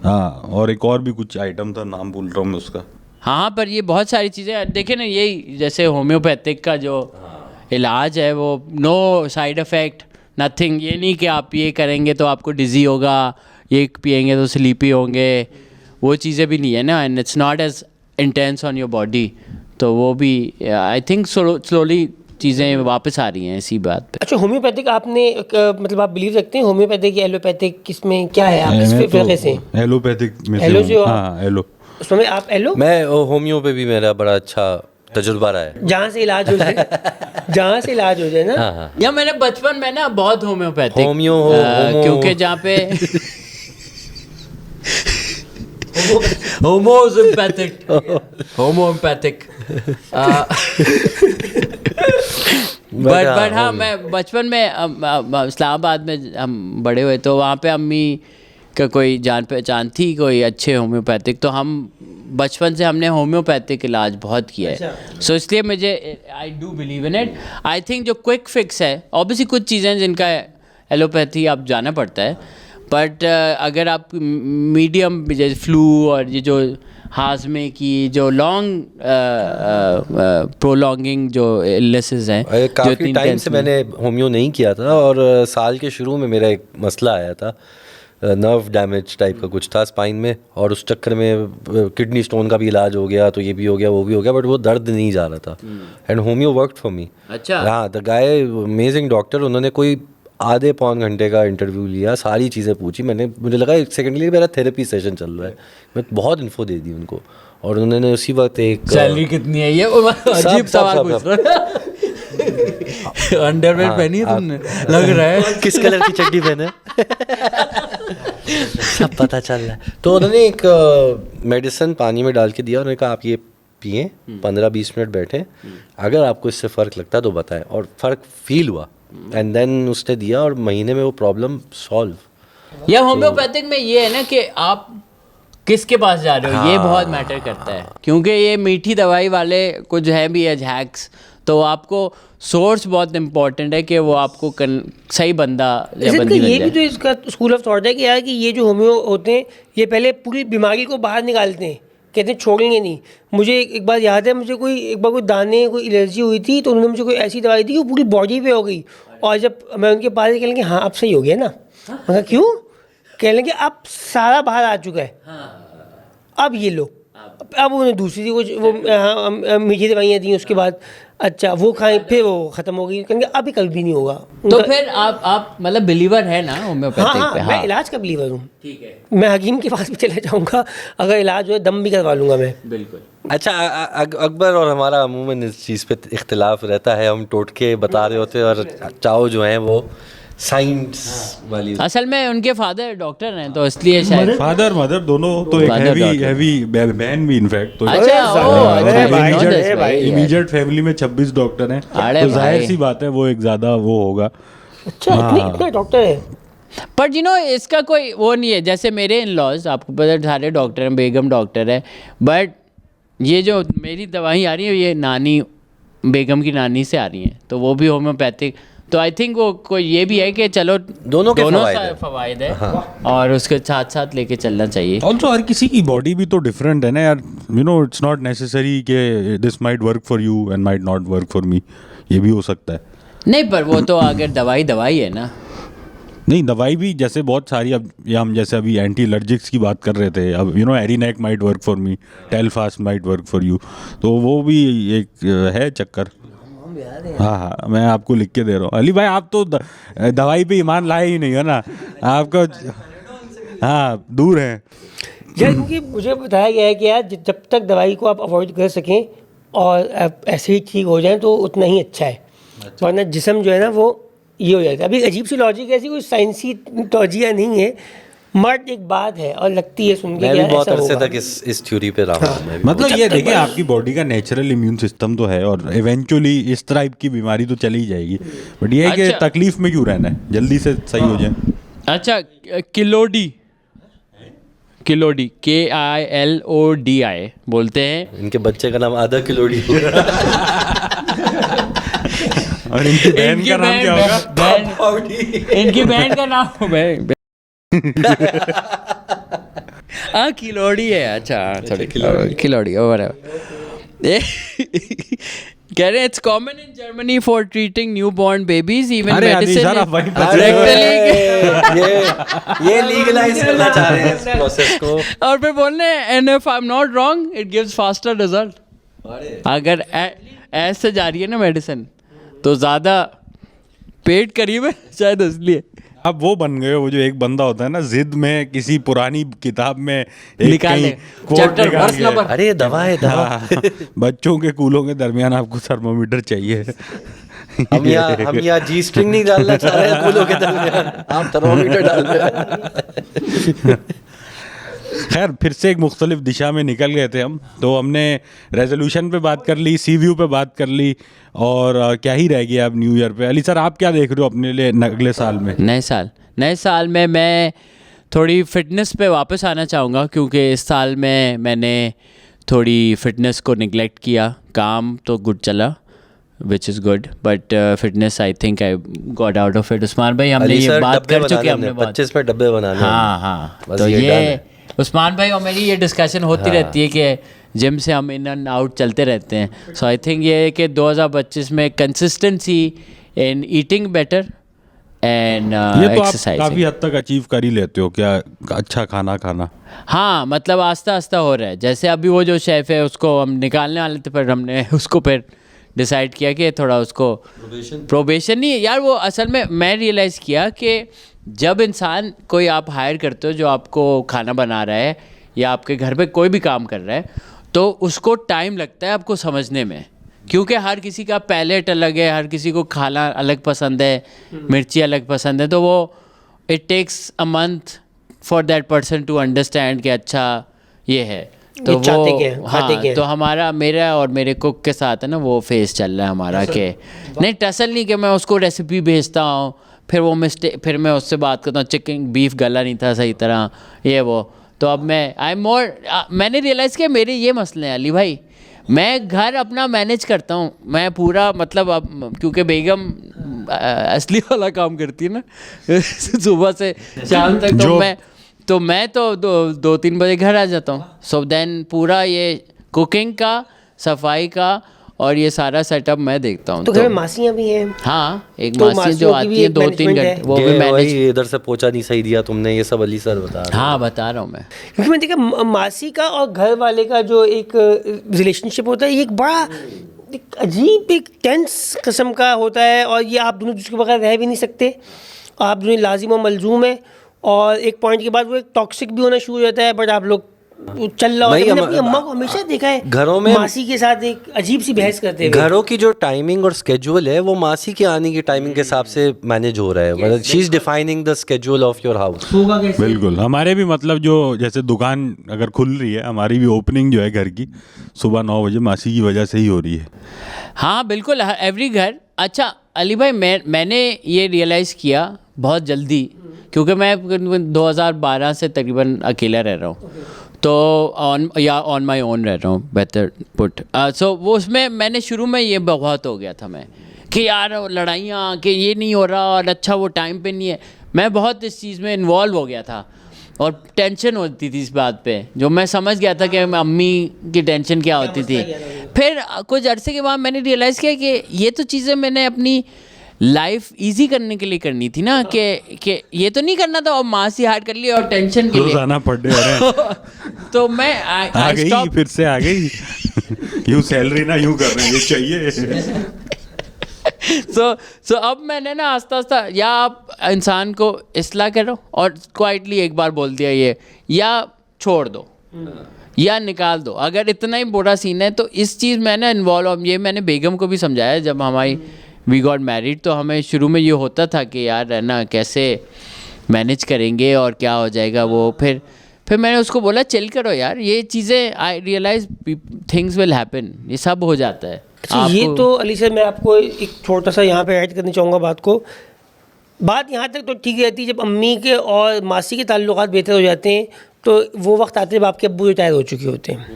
हाँ, और एक और भी कुछ आइटम था, नाम भूल रहा हूँ मैं उसका। हाँ, पर ये बहुत सारी चीज़ें देखें ना, यही जैसे होम्योपैथिक का जो इलाज है वो नो साइड इफ़ेक्ट नथिंग, ये नहीं कि आप ये करेंगे तो आपको डिज़ी होगा, ये पिएंगे तो स्लीपी होंगे, वो चीज़ें भी नहीं है ना, and it's not as intense on your body. तो वो भी आई थिंक स्लोली चीज़ें वापस आ रही हैं इसी बात पे। अच्छा, होम्योपैथिक आपने मतलब आप बिलीव रखते हैं होम्योपैथिक या एलोपैथिक, किसमें क्या है, आप किस फिरके से? एलोपैथिक में एलो से हो आप? हाँ, एलो। उसमें आप एलो, मैं होम्यो पे भी मेरा बड़ा अच्छा तजुर्बा रहा है। जहाँ से इलाज हो जाए जहाँ से इलाज हो जाए ना। हाँ हाँ, या मैंने बचपन में ना बहुत होम्योपैथिक होम्यो क्योंकि जहाँ पे होम्योपैथिक बट हाँ, मैं बचपन में इस्लामाबाद में हम बड़े हुए, तो वहाँ पे अम्मी का कोई जान पहचान थी कोई अच्छे होम्योपैथिक, तो हम बचपन से हमने होम्योपैथिक इलाज बहुत किया है। सो इसलिए मुझे I do believe in it. I think जो क्विक फिक्स है, ऑब्वियसली कुछ चीज़ें जिनका एलोपैथी आप जाना पड़ता है, बट अगर आप मीडियम जैसे फ्लू और ये जो हाजमे की जो लॉन्ग प्रोलॉन्गिंग जो इलनेसेस हैं, काफ़ी टाइम से मैंने होम्यो नहीं किया था, और साल के शुरू में मेरा एक मसला आया था, नर्व डैमेज टाइप का कुछ था स्पाइन में, और उस चक्कर में किडनी स्टोन का भी इलाज हो गया, तो ये भी हो गया वो भी हो गया, बट वो दर्द नहीं जा रहा था, and homeo worked for me. अच्छा, हाँ, द गाय अमेजिंग डॉक्टर, उन्होंने कोई आधे पौन घंटे का इंटरव्यू लिया, सारी चीज़ें पूछी, मुझे लगा एक सेकंड लिए मेरा थेरेपी सेशन चल रहा है, मैं बहुत इन्फो दे दी उनको, और उन्होंने उसी वक्त एक सैलरी कितनी है, ये अजीब सवाल पूछ रहा है। अंडरवेयर पहनी है तुमने, लग रहा है किस कलर की चड्डी पहने सब पता चल रहा है। तो उन्होंने एक मेडिसिन पानी में डाल के दिया, उन्होंने कहा आप ये पिए, 15-20 मिनट बैठे, अगर आपको इससे फ़र्क लगता है तो बताएं, और फ़र्क फील हुआ, एंड देन उसने दिया, और महीने में वो प्रॉब्लम सॉल्व। या होम्योपैथिक में ये है ना कि आप किसके पास जा रहे हो, ये बहुत मैटर करता है, क्योंकि ये मीठी दवाई वाले कुछ है भी है हैक्स, तो आपको सोर्स बहुत इंपॉर्टेंट है कि वो आपको सही बंदा या बंदी मिल ये जाए। भी तो इसका स्कूल ऑफ थॉट है कि यार कि ये जो होम्यो होते हैं ये पहले पूरी बीमारी को बाहर निकालते हैं, कहते हैं छोड़ेंगे नहीं। मुझे एक बार याद है, मुझे एक बार कोई दाने कोई एलर्जी हुई थी, तो उन्होंने मुझे कोई ऐसी दवाई दी कि वो पूरी बॉडी पे हो गई, और जब मैं उनके पास कह लेंगे हाँ अब सही हो गया ना, मैं क्यों, कह लेंगे अब सारा बाहर आ चुका है, अब ये लो। अब उन्हें दूसरी वो मीठी दवाइयाँ दी, उसके बाद अच्छा वो खाएं, फिर वो ख़त्म हो गई, कहेंगे अभी कभी भी नहीं होगा। तो फिर आप मतलब बिलीवर है ना होम्योपैथिक पे? मैं इलाज का बिलीवर हूँ, ठीक है, मैं हकीम के पास भी चले जाऊँगा, अगर इलाज हो दम भी करवा लूँगा मैं। बिल्कुल। अच्छा, अकबर और हमारा अमूमन इस चीज़ पे इख्तिलाफ रहता है, हम टोटके बता रहे होते हैं, और चाओ जो हैं वो साइंस वाली। असल में उनके फादर डॉक्टर हैं, तो इसलिए शायद फादर मदर दोनों, तो एक हैवी बहन भी इनफैक्ट, तो इमीडिएट फैमिली में 26 डॉक्टर हैं, तो जाहिर सी बात है वो एक ज़्यादा वो होगा। अच्छा, इतने डॉक्टर है। पर इसका कोई वो नहीं है, जैसे मेरे इन लॉज आपको पता सारे डॉक्टर हैं, बेगम डॉक्टर है, बट ये जो मेरी दवाई आ रही है ये नानी बेगम की नानी से आ रही हैं, तो वो भी होम्योपैथिक। तो आई थिंक वो कोई ये भी है कि चलो दोनों फ़वाइद है और उसके साथ साथ लेके चलना चाहिए। ऑल्सो हर किसी की बॉडी भी तो डिफरेंट है ना यार, you know it's not necessary कि this might work for you and might not work for me, ये भी हो सकता है। नहीं, पर वो तो अगर दवाई है ना। नहीं, दवाई भी जैसे बहुत सारी, अब या हम जैसे अभी एंटी एलर्जिक्स की बात कर रहे थे, अब you know Erinac might work for me, Telfast might work for you, तो वो भी एक है चक्कर। हाँ हाँ, मैं आपको लिख के दे रहा हूँ। अली भाई आप तो दवाई पे ईमान लाए ही नहीं है ना, आपका हाँ दूर है यार, क्योंकि मुझे बताया गया है कि यार जब तक दवाई को आप अवॉइड कर सकें और आप ऐसे ही ठीक हो जाएं तो उतना ही अच्छा है, वरना जिस्म जो है ना वो ये हो जाता है। अभी अजीब सी लॉजिक है, ऐसी कोई साइंसी तौजिया नहीं है, मर्द एक बात है और लगती है सुन के। मैं भी बहुत ऐसा अरसे होगा। तक इस थ्योरी पे रहा हूँ। मैं भी मतलब ये देखिए, आपकी बॉडी का नेचुरल इम्यून सिस्टम तो है और इवेंचुअली इस टाइप की बीमारी तो चली जाएगी, बट ये है कि अच्छा। तकलीफ में क्यों रहना है, जल्दी से सही हो जाए। अच्छा, किलोडी KILODI बोलते हैं। इनके बच्चे का नाम आधा किलोड़ी और इनकी बहन का नाम क्या होगा? इनकी बहन का नाम किलोड़ी है। अच्छा सॉरी, किलोड़ी ओवर। कह रहे it's common in Germany for treating new born babies, even अरे आदि सर, आप वहीं पर ये लीगलाइज करना चाह रहे हैं इस प्रोसेस को। और फिर बोल रहे हैं and if I am not wrong it gives faster result. अगर ऐसे जा रही है ना मेडिसिन तो ज़्यादा पेट करीब है शायद, इसलिए। अब वो बन गए, वो जो एक बंदा होता है ना जिद में किसी पुरानी किताब में एक निकाले कहीं quote चैप्टर निकाल वर्स के- नंबर। अरे दवा है दवा। हाँ, बच्चों के कूलों के दरमियान आपको थर्मोमीटर चाहिए। हम यहाँ जी स्ट्रिंग नहीं डालना चाह रहे हैं कूलों के दरमियान, आप थर्मोमीटर डाल रहे हैं। खैर, फिर से एक मुख्तलिफ दिशा में निकल गए थे हम, तो हमने रेजोल्यूशन पे बात कर ली, सी व्यू पे बात कर ली, और क्या ही रह गया अब न्यू ईयर पे। अली सर, आप क्या देख रहे हो अपने लिए अगले साल में? नए साल में मैं थोड़ी फिटनेस पे वापस आना चाहूँगा, क्योंकि इस साल में मैंने थोड़ी फिटनेस को निगलेक्ट किया। काम तो गुड चला, which is good, but fitness I think I got out of it. Usman भाई, हमने ये बात कर चुके, हमने 25 में डब्बे बनाने। हाँ, बस तो ये डन ये है। उस्मान भाई और मेरी ये डिस्कशन होती रहती है कि जिम से हम इन एंड आउट चलते रहते हैं। सो आई थिंक ये है कि 2025 में consistency in eating better and ये तो आप एक्सरसाइज। काफ़ी हद तक अचीव कर ही लेते हो क्या, अच्छा खाना? हाँ, मतलब आस्ता आस्ता हो रहा है। जैसे अभी वो जो शेफ़ है उसको हम निकालने वाले थे, पर हमने उसको फिर डिसाइड किया कि थोड़ा उसको प्रोबेशन नहीं यार, वो असल में मैं रियलाइज़ किया कि जब इंसान कोई आप हायर करते हो जो आपको खाना बना रहा है या आपके घर पे कोई भी काम कर रहा है, तो उसको टाइम लगता है आपको समझने में, क्योंकि हर किसी का पैलेट अलग है, हर किसी को खाना अलग पसंद है, मिर्ची अलग पसंद है, तो वो it takes a month for that person to understand कि अच्छा ये है। तो ये चाहते क्या हैं, वो खाते क्या हैं। तो मेरा और मेरे कुक के साथ है ना वो फेस चल रहा है हमारा कि नहीं, टसल नहीं कि मैं उसको रेसिपी भेजता हूँ, फिर वो फिर मैं उससे बात करता हूँ, चिकन बीफ गला नहीं था सही तरह, ये वो। तो अब मैंने रियलाइज़ किया मेरे ये मसले हैं अली भाई, मैं घर अपना मैनेज करता हूँ, मैं पूरा मतलब अब क्योंकि बेगम असली वाला काम करती है ना सुबह से शाम तक, तो मैं 2-3 बजे घर आ जाता हूँ। सो देन पूरा ये कुकिंग का, सफाई का और ये सारा सेटअप मैं देखता हूँ। तो घर में मासियाँ भी हैं। हाँ, एक तो मासी जो मासियों की भी आती है एक 2-3 management घंटे, है। वो भी मैनेज। इधर से पोछा नहीं सही दिया तुमने, ये सब अली सर बता रहे हैं। हाँ, बता रहा हूँ मैं। क्योंकि मैं देखा मासी का और घर वाले का जो एक रिलेशनशिप होता है, ये एक बड़ा एक अजीब एक टेंस किस्म का होता है, और ये आप दोनों जिसके बगैर रह भी नहीं सकते, आप दोनों लाजिम और मलजूम है, और एक पॉइंट के बाद वो एक टॉक्सिक भी होना शुरू हो जाता है, बट आप लोग चल रहा होता है। मैंने अपनी अम्मा को हमेशा देखा है घरों में मासी के साथ एक अजीब सी बहस करते हुए। घरों की जो टाइमिंग और स्केड्यूल है वो मासी के आने की टाइमिंग के हिसाब से मैनेज हो रहा है, मतलब she is defining the schedule of your house. होगा कैसे? बिल्कुल, हमारे भी मतलब जो जैसे दुकान अगर खुल रही है, हमारी भी ओपनिंग जो है घर की सुबह 9 बजे मासी की वजह से ही हो रही है। हाँ बिल्कुल, एवरी घर। अच्छा अली भाई, मैंने ये रियलाइज़ किया बहुत जल्दी, क्योंकि मैं 2012 से तकरीबन अकेला रह रहा हूँ, तो ऑन माई ओन रह रहा हूँ, बेटर पुट। सो वो उसमें मैंने शुरू में ये बहुत हो गया था मैं कि यार लड़ाइयाँ कि ये नहीं हो रहा और अच्छा वो टाइम पे नहीं है। मैं बहुत इस चीज़ में इन्वॉल्व हो गया था और टेंशन होती थी इस बात पे, जो मैं समझ गया था कि अम्मी की टेंशन क्या होती थी। फिर कुछ अरसे के बाद मैंने रियलाइज़ किया कि ये तो चीज़ें मैंने अपनी लाइफ इजी करने के लिए करनी थी ना, कि ये तो नहीं करना था और माँ से हार्ड कर लिया और टेंशन के लिए रोजाना पढ़ने हो रहे हैं। तो मैं आ गई, फिर से आ गई। यूँ सैलरी ना यूँ कर रहे हैं, ये चाहिए। सो अब मैंने ना आस्ता आस्ता, या आप इंसान को इस्लाह करो और क्वाइटली एक बार बोल दिया ये, या छोड़ दो या निकाल दो। अगर इतना ही बुरा सीन है तो इस चीज़ में ना इन्वॉल्व, ये मैंने बेगम को भी समझाया जब हमारी वी गॉट मैरिड। तो हमें शुरू में ये होता था कि यार है ना कैसे मैनेज करेंगे और क्या हो जाएगा वो। फिर मैंने उसको बोला चिल करो यार, ये चीज़ें आई रियलाइज थिंग्स विल हैपन, ये सब हो जाता है। अच्छा, ये तो अली सर मैं आपको एक छोटा सा यहाँ पे ऐड करना चाहूँगा बात को। बात यहाँ तक तो ठीक रहती है जब अम्मी के और मासी के ताल्लुकात बेहतर हो जाते हैं, तो वो वक्त आते हैं जब आपके अब्बू रिटायर हो चुके होते हैं।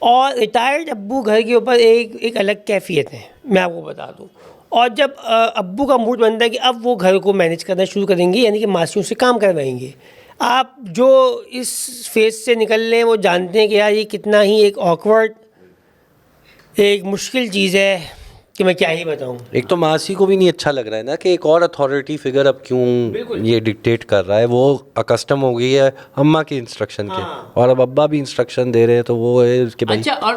और रिटायर्ड अब्बू घर के ऊपर एक अलग कैफियत है, मैं आपको बता दूँ। और जब अब्बू का मूड बनता है कि अब वो घर को मैनेज करना शुरू करेंगे, यानी कि मासियों से काम करवाएंगे। आप जो इस फेज़ से निकल रहे हैं वो जानते हैं कि यार ये कितना ही एक ऑकवर्ड, एक मुश्किल चीज़ है कि मैं क्या ही बताऊं। एक तो मासी को भी नहीं अच्छा लग रहा है ना कि एक और अथॉरिटी फिगर अब क्यों ये डिक्टेट कर रहा है। वो अकस्टम हो गई है अम्मा की इंस्ट्रक्शन के, और अब अब्बा भी इंस्ट्रक्शन दे रहे हैं, तो वो है उसके भाई। अच्छा, और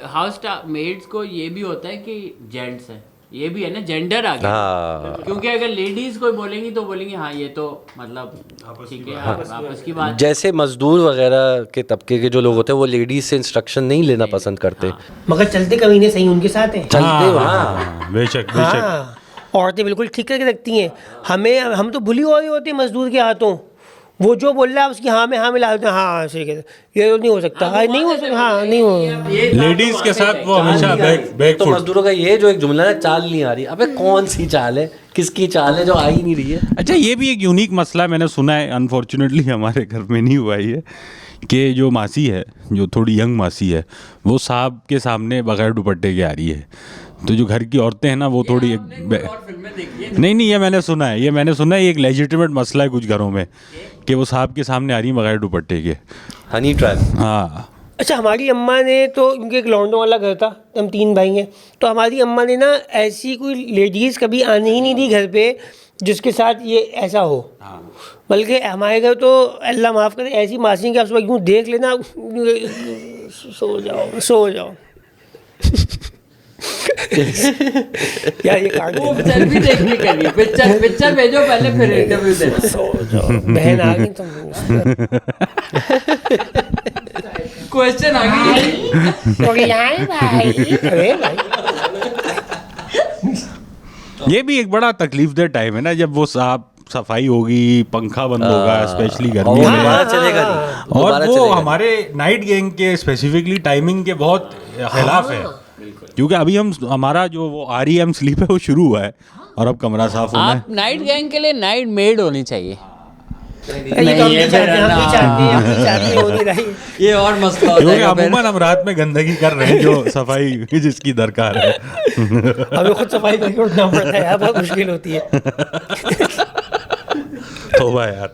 हाउस मेड्स को ये भी होता है कि जेंट्स हैं, ये भी है ना, जेंडर आ गया। हाँ, क्योंकि अगर लेडीज कोई बोलेंगी तो बोलेंगी हाँ ये तो मतलब ठीक है, आपस की बात। जैसे मजदूर वगैरह के तबके के जो लोग होते हैं वो लेडीज से इंस्ट्रक्शन नहीं लेना पसंद करते। मगर चलते कमीने सही उनके साथ हैं। चलते हाँ, बेशक बेशक। हाँ, औरतें बिल्कुल ठीक करके रखती हैं। हम तो भूली हो रही होती हैं मजदूर के हाथों। वो जो बोल रहा है उसकी हाँ में हाँ मिला देते हैं। हाँ सही कहते, ये तो नहीं हो सकता, नहीं हो सकता, हाँ नहीं हो। लेडीज के साथ वो हमेशा बैक तो मजदूरों का ये जो एक जुमला है, चाल नहीं आ रही। अबे कौन सी चाल है, किसकी चाल है जो आ ही नहीं रही है। अच्छा, ये भी एक यूनिक मसला है, मैंने सुना है, अनफॉर्चुनेटली हमारे घर में नहीं हुआ ये, कि जो मासी है, जो थोड़ी यंग मासी है, वो साहब के सामने बगैर दुपट्टे के आ रही है। तो जो घर की औरतें हैं ना वो थोड़ी नहीं, ये मैंने सुना है, ये एक लेजिटिमेट मसला है कुछ घरों में कि वो साहब के सामने आ रही है बगैर दुपट्टे के। Honey trap. हाँ। अच्छा, हमारी अम्मा ने तो, उनके एक लौंडों वाला घर था, हम 3 भाई हैं, तो हमारी अम्मा ने ना ऐसी कोई लेडीज़ कभी आने ही नहीं दी घर पे जिसके साथ ये ऐसा हो। बल्कि हमारे घर तो अल्लाह माफ़ करे, ऐसी मासी कि आप सुबह यूँ देख लेना, सो जाओ। यार ये काट वो पिक्चर भी देखने के लिए पिक्चर भेजो पहले, फिर इंटरव्यू देना। सो जाओ, बहन आ गई तो क्वेश्चन आ गई। अरे भाई, ये भी एक बड़ा तकलीफदेह टाइम है ना, जब वो साफ सफाई होगी, पंखा बंद होगा, स्पेशली गर्मी में, दोबारा चलेगा नहीं। और वो हमारे नाइट गैंग के स्पेसिफिकली टाइमिंग के बहुत खिलाफ है। क्योंकि अभी हमारा जो वो REM स्लीप है वो शुरू हुआ है और अब कमरा साफ होना है। आप नाइट गैंग के लिए नाइट मेड होनी चाहिए। ये और मसला हो क्योंकि जाएगा। अमूमन हम रात में गंदगी कर रहे हैं जो सफाई जिसकी दरकार है। हमें खुद सफाई करके उठना पड़ता है यार, बहुत मुश्किल होती है। तौबा यार,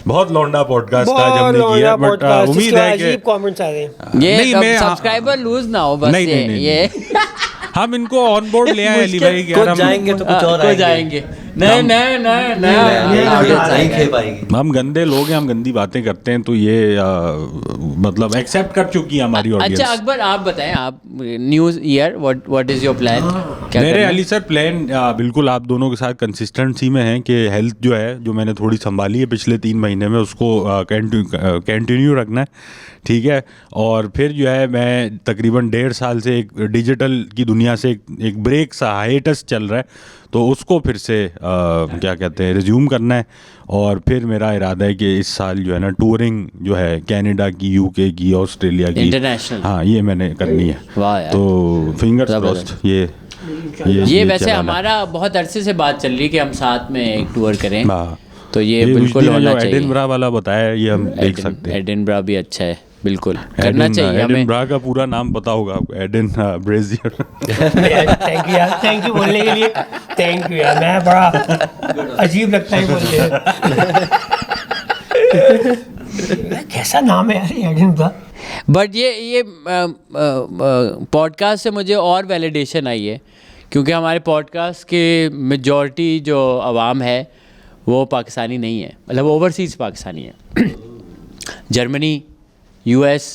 बहुत लौंडा पॉडकास्ट आज हमने किया, बट उम्मीद है कि कमेंट्स आ रहे हैं। ये नहीं, मैं सब्सक्राइबर लूज ना हो बस। नहीं, ये हम इनको ऑन बोर्ड ले आए अली भाई कि यार हम जाएंगे तो कुछ और जाएंगे। नहीं नहीं खेल पाएंगे। हम गंदे लोग हैं, हम गंदी बातें करते हैं, तो ये मतलब एक्सेप्ट कर चुकी है हमारी ऑडियंस। अच्छा अकबर, आप बताएं, आप new year what is your plan? मेरे अली सर प्लान बिल्कुल आप दोनों के साथ कंसिस्टेंसी में है कि हेल्थ जो है, जो मैंने थोड़ी संभाली है पिछले 3 महीने में, उसको कंटिन्यू रखना है, ठीक है। और फिर जो है मैं तकरीबन 1.5 साल से एक डिजिटल की दुनिया से एक ब्रेक सा हाइएटस चल रहा है, तो उसको फिर से क्या कहते हैं रिज्यूम करना है। और फिर मेरा इरादा है कि इस साल जो है ना टूरिंग जो है कनाडा की, UK की, ऑस्ट्रेलिया की, इंटरनेशनल, हाँ ये मैंने करनी है। वाह यार, तो फिंगर्स क्रॉस्ड। ये वैसे हमारा बहुत अरसे से बात चल रही है कि हम साथ में एक टूर करें। तो ये बिल्कुल होना चाहिए। एडिनबरा वाला बताया है, ये हम देख सकते हैं। एडिनबरा भी अच्छा है, बिल्कुल करना चाहिए हमें। एडिनबरा का पूरा नाम पता होगा आपको, एडिन ब्रेजियर। थैंक यू यार, थैंक यू बोलने के लिए, थैंक यू यार, मैं बड़ा अजीब लगता है बोलते कैसा नाम है यार एडिनबरा। बट ये पॉडकास्ट से मुझे और वैलिडेशन आई है, क्योंकि हमारे पॉडकास्ट के मेजॉरिटी जो आवाम है वो पाकिस्तानी नहीं है, मतलब ओवरसीज़ पाकिस्तानी है। जर्मनी, यूएस,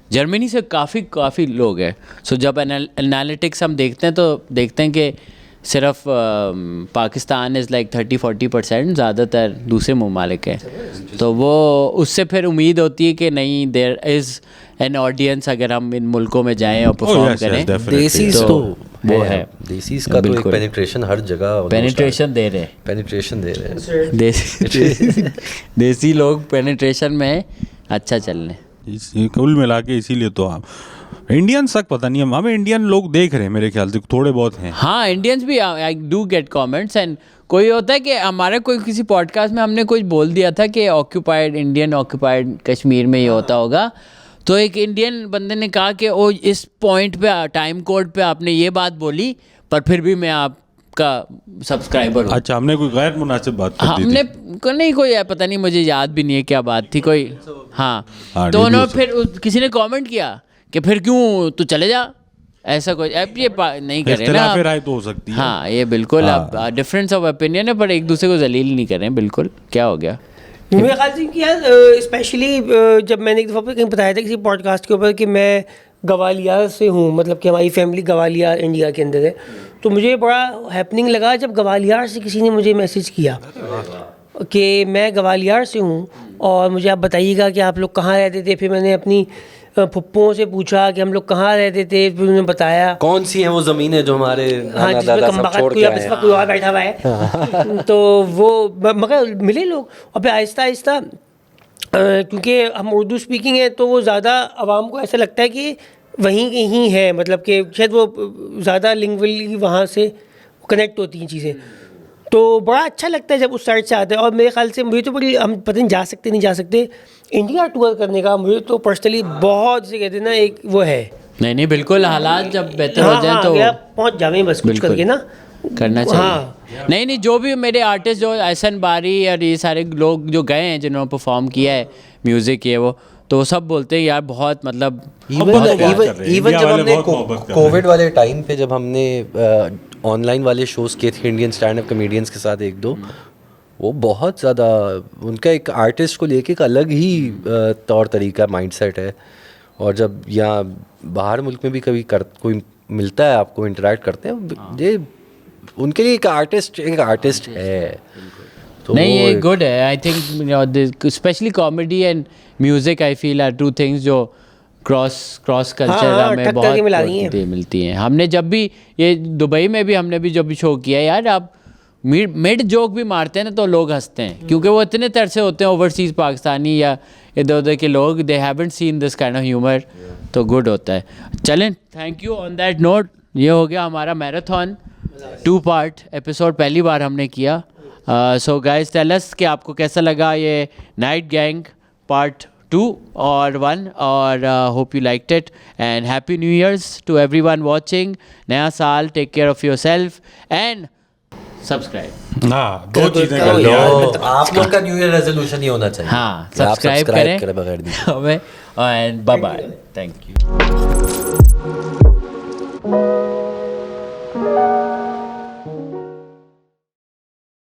जर्मनी से काफ़ी लोग हैं। सो जब एनालिटिक्स हम देखते हैं तो देखते हैं कि सिर्फ पाकिस्तान इज़ लाइक 30-40%, ज़्यादातर दूसरे ममालिक हैं। तो वो उससे फिर उम्मीद होती है कि नहीं, देयर इज़ एन ऑडियंस अगर हम इन मुल्कों में जाएं और परफॉर्म करें। देसीज तो वो है, देसीज का तो एक पेनिट्रेशन हर जगह, पेनिट्रेशन दे रहे हैं, पेनिट्रेशन दे रहे हैं। देसी लोग पेनिट्रेशन में अच्छा चल रहे हैं। कुल मिला के इसीलिए तो हम इंडियंस तक पता नहीं, हमें इंडियन लोग देख रहे हैं मेरे ख्याल से, थोड़े बहुत हैं। हाँ, इंडियंस भी, I do get comments. And कोई होता है कि हमारा कोई किसी पॉडकास्ट में हमने कुछ बोल दिया था कि ऑक्यूपाइड, इंडियन ऑक्यूपाइड कश्मीर में ये होता होगा, तो एक इंडियन बंदे ने कहा कि ओ इस पॉइंट पे, टाइम कोड पे आपने ये बात बोली, पर फिर भी मैं आपका सब्सक्राइबर हूँ। अच्छा, हमने कोई गैर मुनासिब बात कर दी हमने थी? नहीं, कोई पता नहीं, मुझे याद भी नहीं है क्या बात थी कोई। हाँ, तो उन्होंने फिर किसी ने कमेंट किया कि फिर क्यों तू चले जा, ऐसा कुछ। अब ये नहीं करें ना, राय तो हो सकती है। हाँ, ये बिल्कुल अब डिफरेंस ऑफ ओपिनियन है, पर एक दूसरे को जलील नहीं करें। बिल्कुल, क्या हो गया? मेरे ख्याल से कि यार स्पेशली जब मैंने एक दफ़ा कहीं बताया था किसी पॉडकास्ट के ऊपर कि मैं गवालियर से हूँ, मतलब कि हमारी फैमिली गवालियर इंडिया के अंदर है, तो मुझे बड़ा हैपनिंग लगा जब गवालियर से किसी ने मुझे मैसेज किया कि मैं गवालियर से हूँ और मुझे आप बताइएगा कि आप लोग कहाँ रहते थे। फिर मैंने अपनी फुप्पों से पूछा कि हम लोग कहाँ रहते थे, फिर उन्होंने बताया कौन सी है वो ज़मीनें जो हमारे हाँ, जिसमें कमबख्त कोई अब इस वक्त कोई और बैठा हुआ है। तो वो मगर मिले लोग, और फिर आहिस्ता आहिस्ता क्योंकि हम उर्दू स्पीकिंग है तो वो ज़्यादा आवाम को ऐसा लगता है कि वहीं कहीं है, मतलब कि शायद वो ज़्यादा लिंग्वली वहाँ से कनेक्ट होती हैं चीज़ें। तो बड़ा अच्छा लगता है जब उस साइड से आते हैं। और मेरे ख्याल से मुझे तो बड़ी, हम पता नहीं जा सकते नहीं जा सकते, इंडिया टूर करने का मुझे तो पर्सनली बहुत से कहते हैं ना, एक वो है। नहीं, बिल्कुल, हालात जब बेहतर हो जाए तो पहुँच जावे बस कुछ करके ना, करना चाहिए। नहीं, जो भी मेरे आर्टिस्ट, जो एहसन बारी और ये सारे लोग जो गए हैं, जिन्होंने परफॉर्म किया है म्यूज़िक ये वो, तो वो सब बोलते हैं यार बहुत, मतलब इवन जब हमने कोविड वाले टाइम पे जब हमने ऑनलाइन वाले शोज़ किए थे इंडियन स्टैंड अप कॉमेडियंस के साथ एक दो, वो बहुत ज़्यादा, उनका एक आर्टिस्ट को लेके एक अलग ही तौर तरीका माइंडसेट है। और जब यहाँ बाहर मुल्क में भी कभी कोई मिलता है आपको, इंटरेक्ट करते हैं, ये उनके लिए एक आर्टिस्ट है। तो नहीं, ये गुड है। I think specially comedy and music, I feel are two things जो क्रॉस कल्चर में बहुत मिलती हैं। हमने जब भी ये दुबई में भी हमने भी जब भी शो किया यार, आप मिड जोक भी मारते हैं ना तो लोग हंसते हैं, क्योंकि वो इतने तरसे होते हैं ओवरसीज़ पाकिस्तानी या इधर उधर के लोग, they haven't seen this kind of humour, तो गुड होता है। चलें, thank you. On that note, ये हो गया हमारा मैराथन 2 पार्ट एपिसोड, पहली बार हमने किया। सो गाइस, टेल अस कि आपको कैसा लगा ये नाइट गैंग पार्ट 2 और 1, और hope you liked it, and happy new years to everyone watching. नया साल, take care of yourself and subscribe. हाँ, 2 चीज़ें कर लो। आप लोग का न्यू ईयर रेजोल्यूशन ही होना चाहिए। हाँ, सब्सक्राइब करें बगैर हमें, and bye bye, thank you.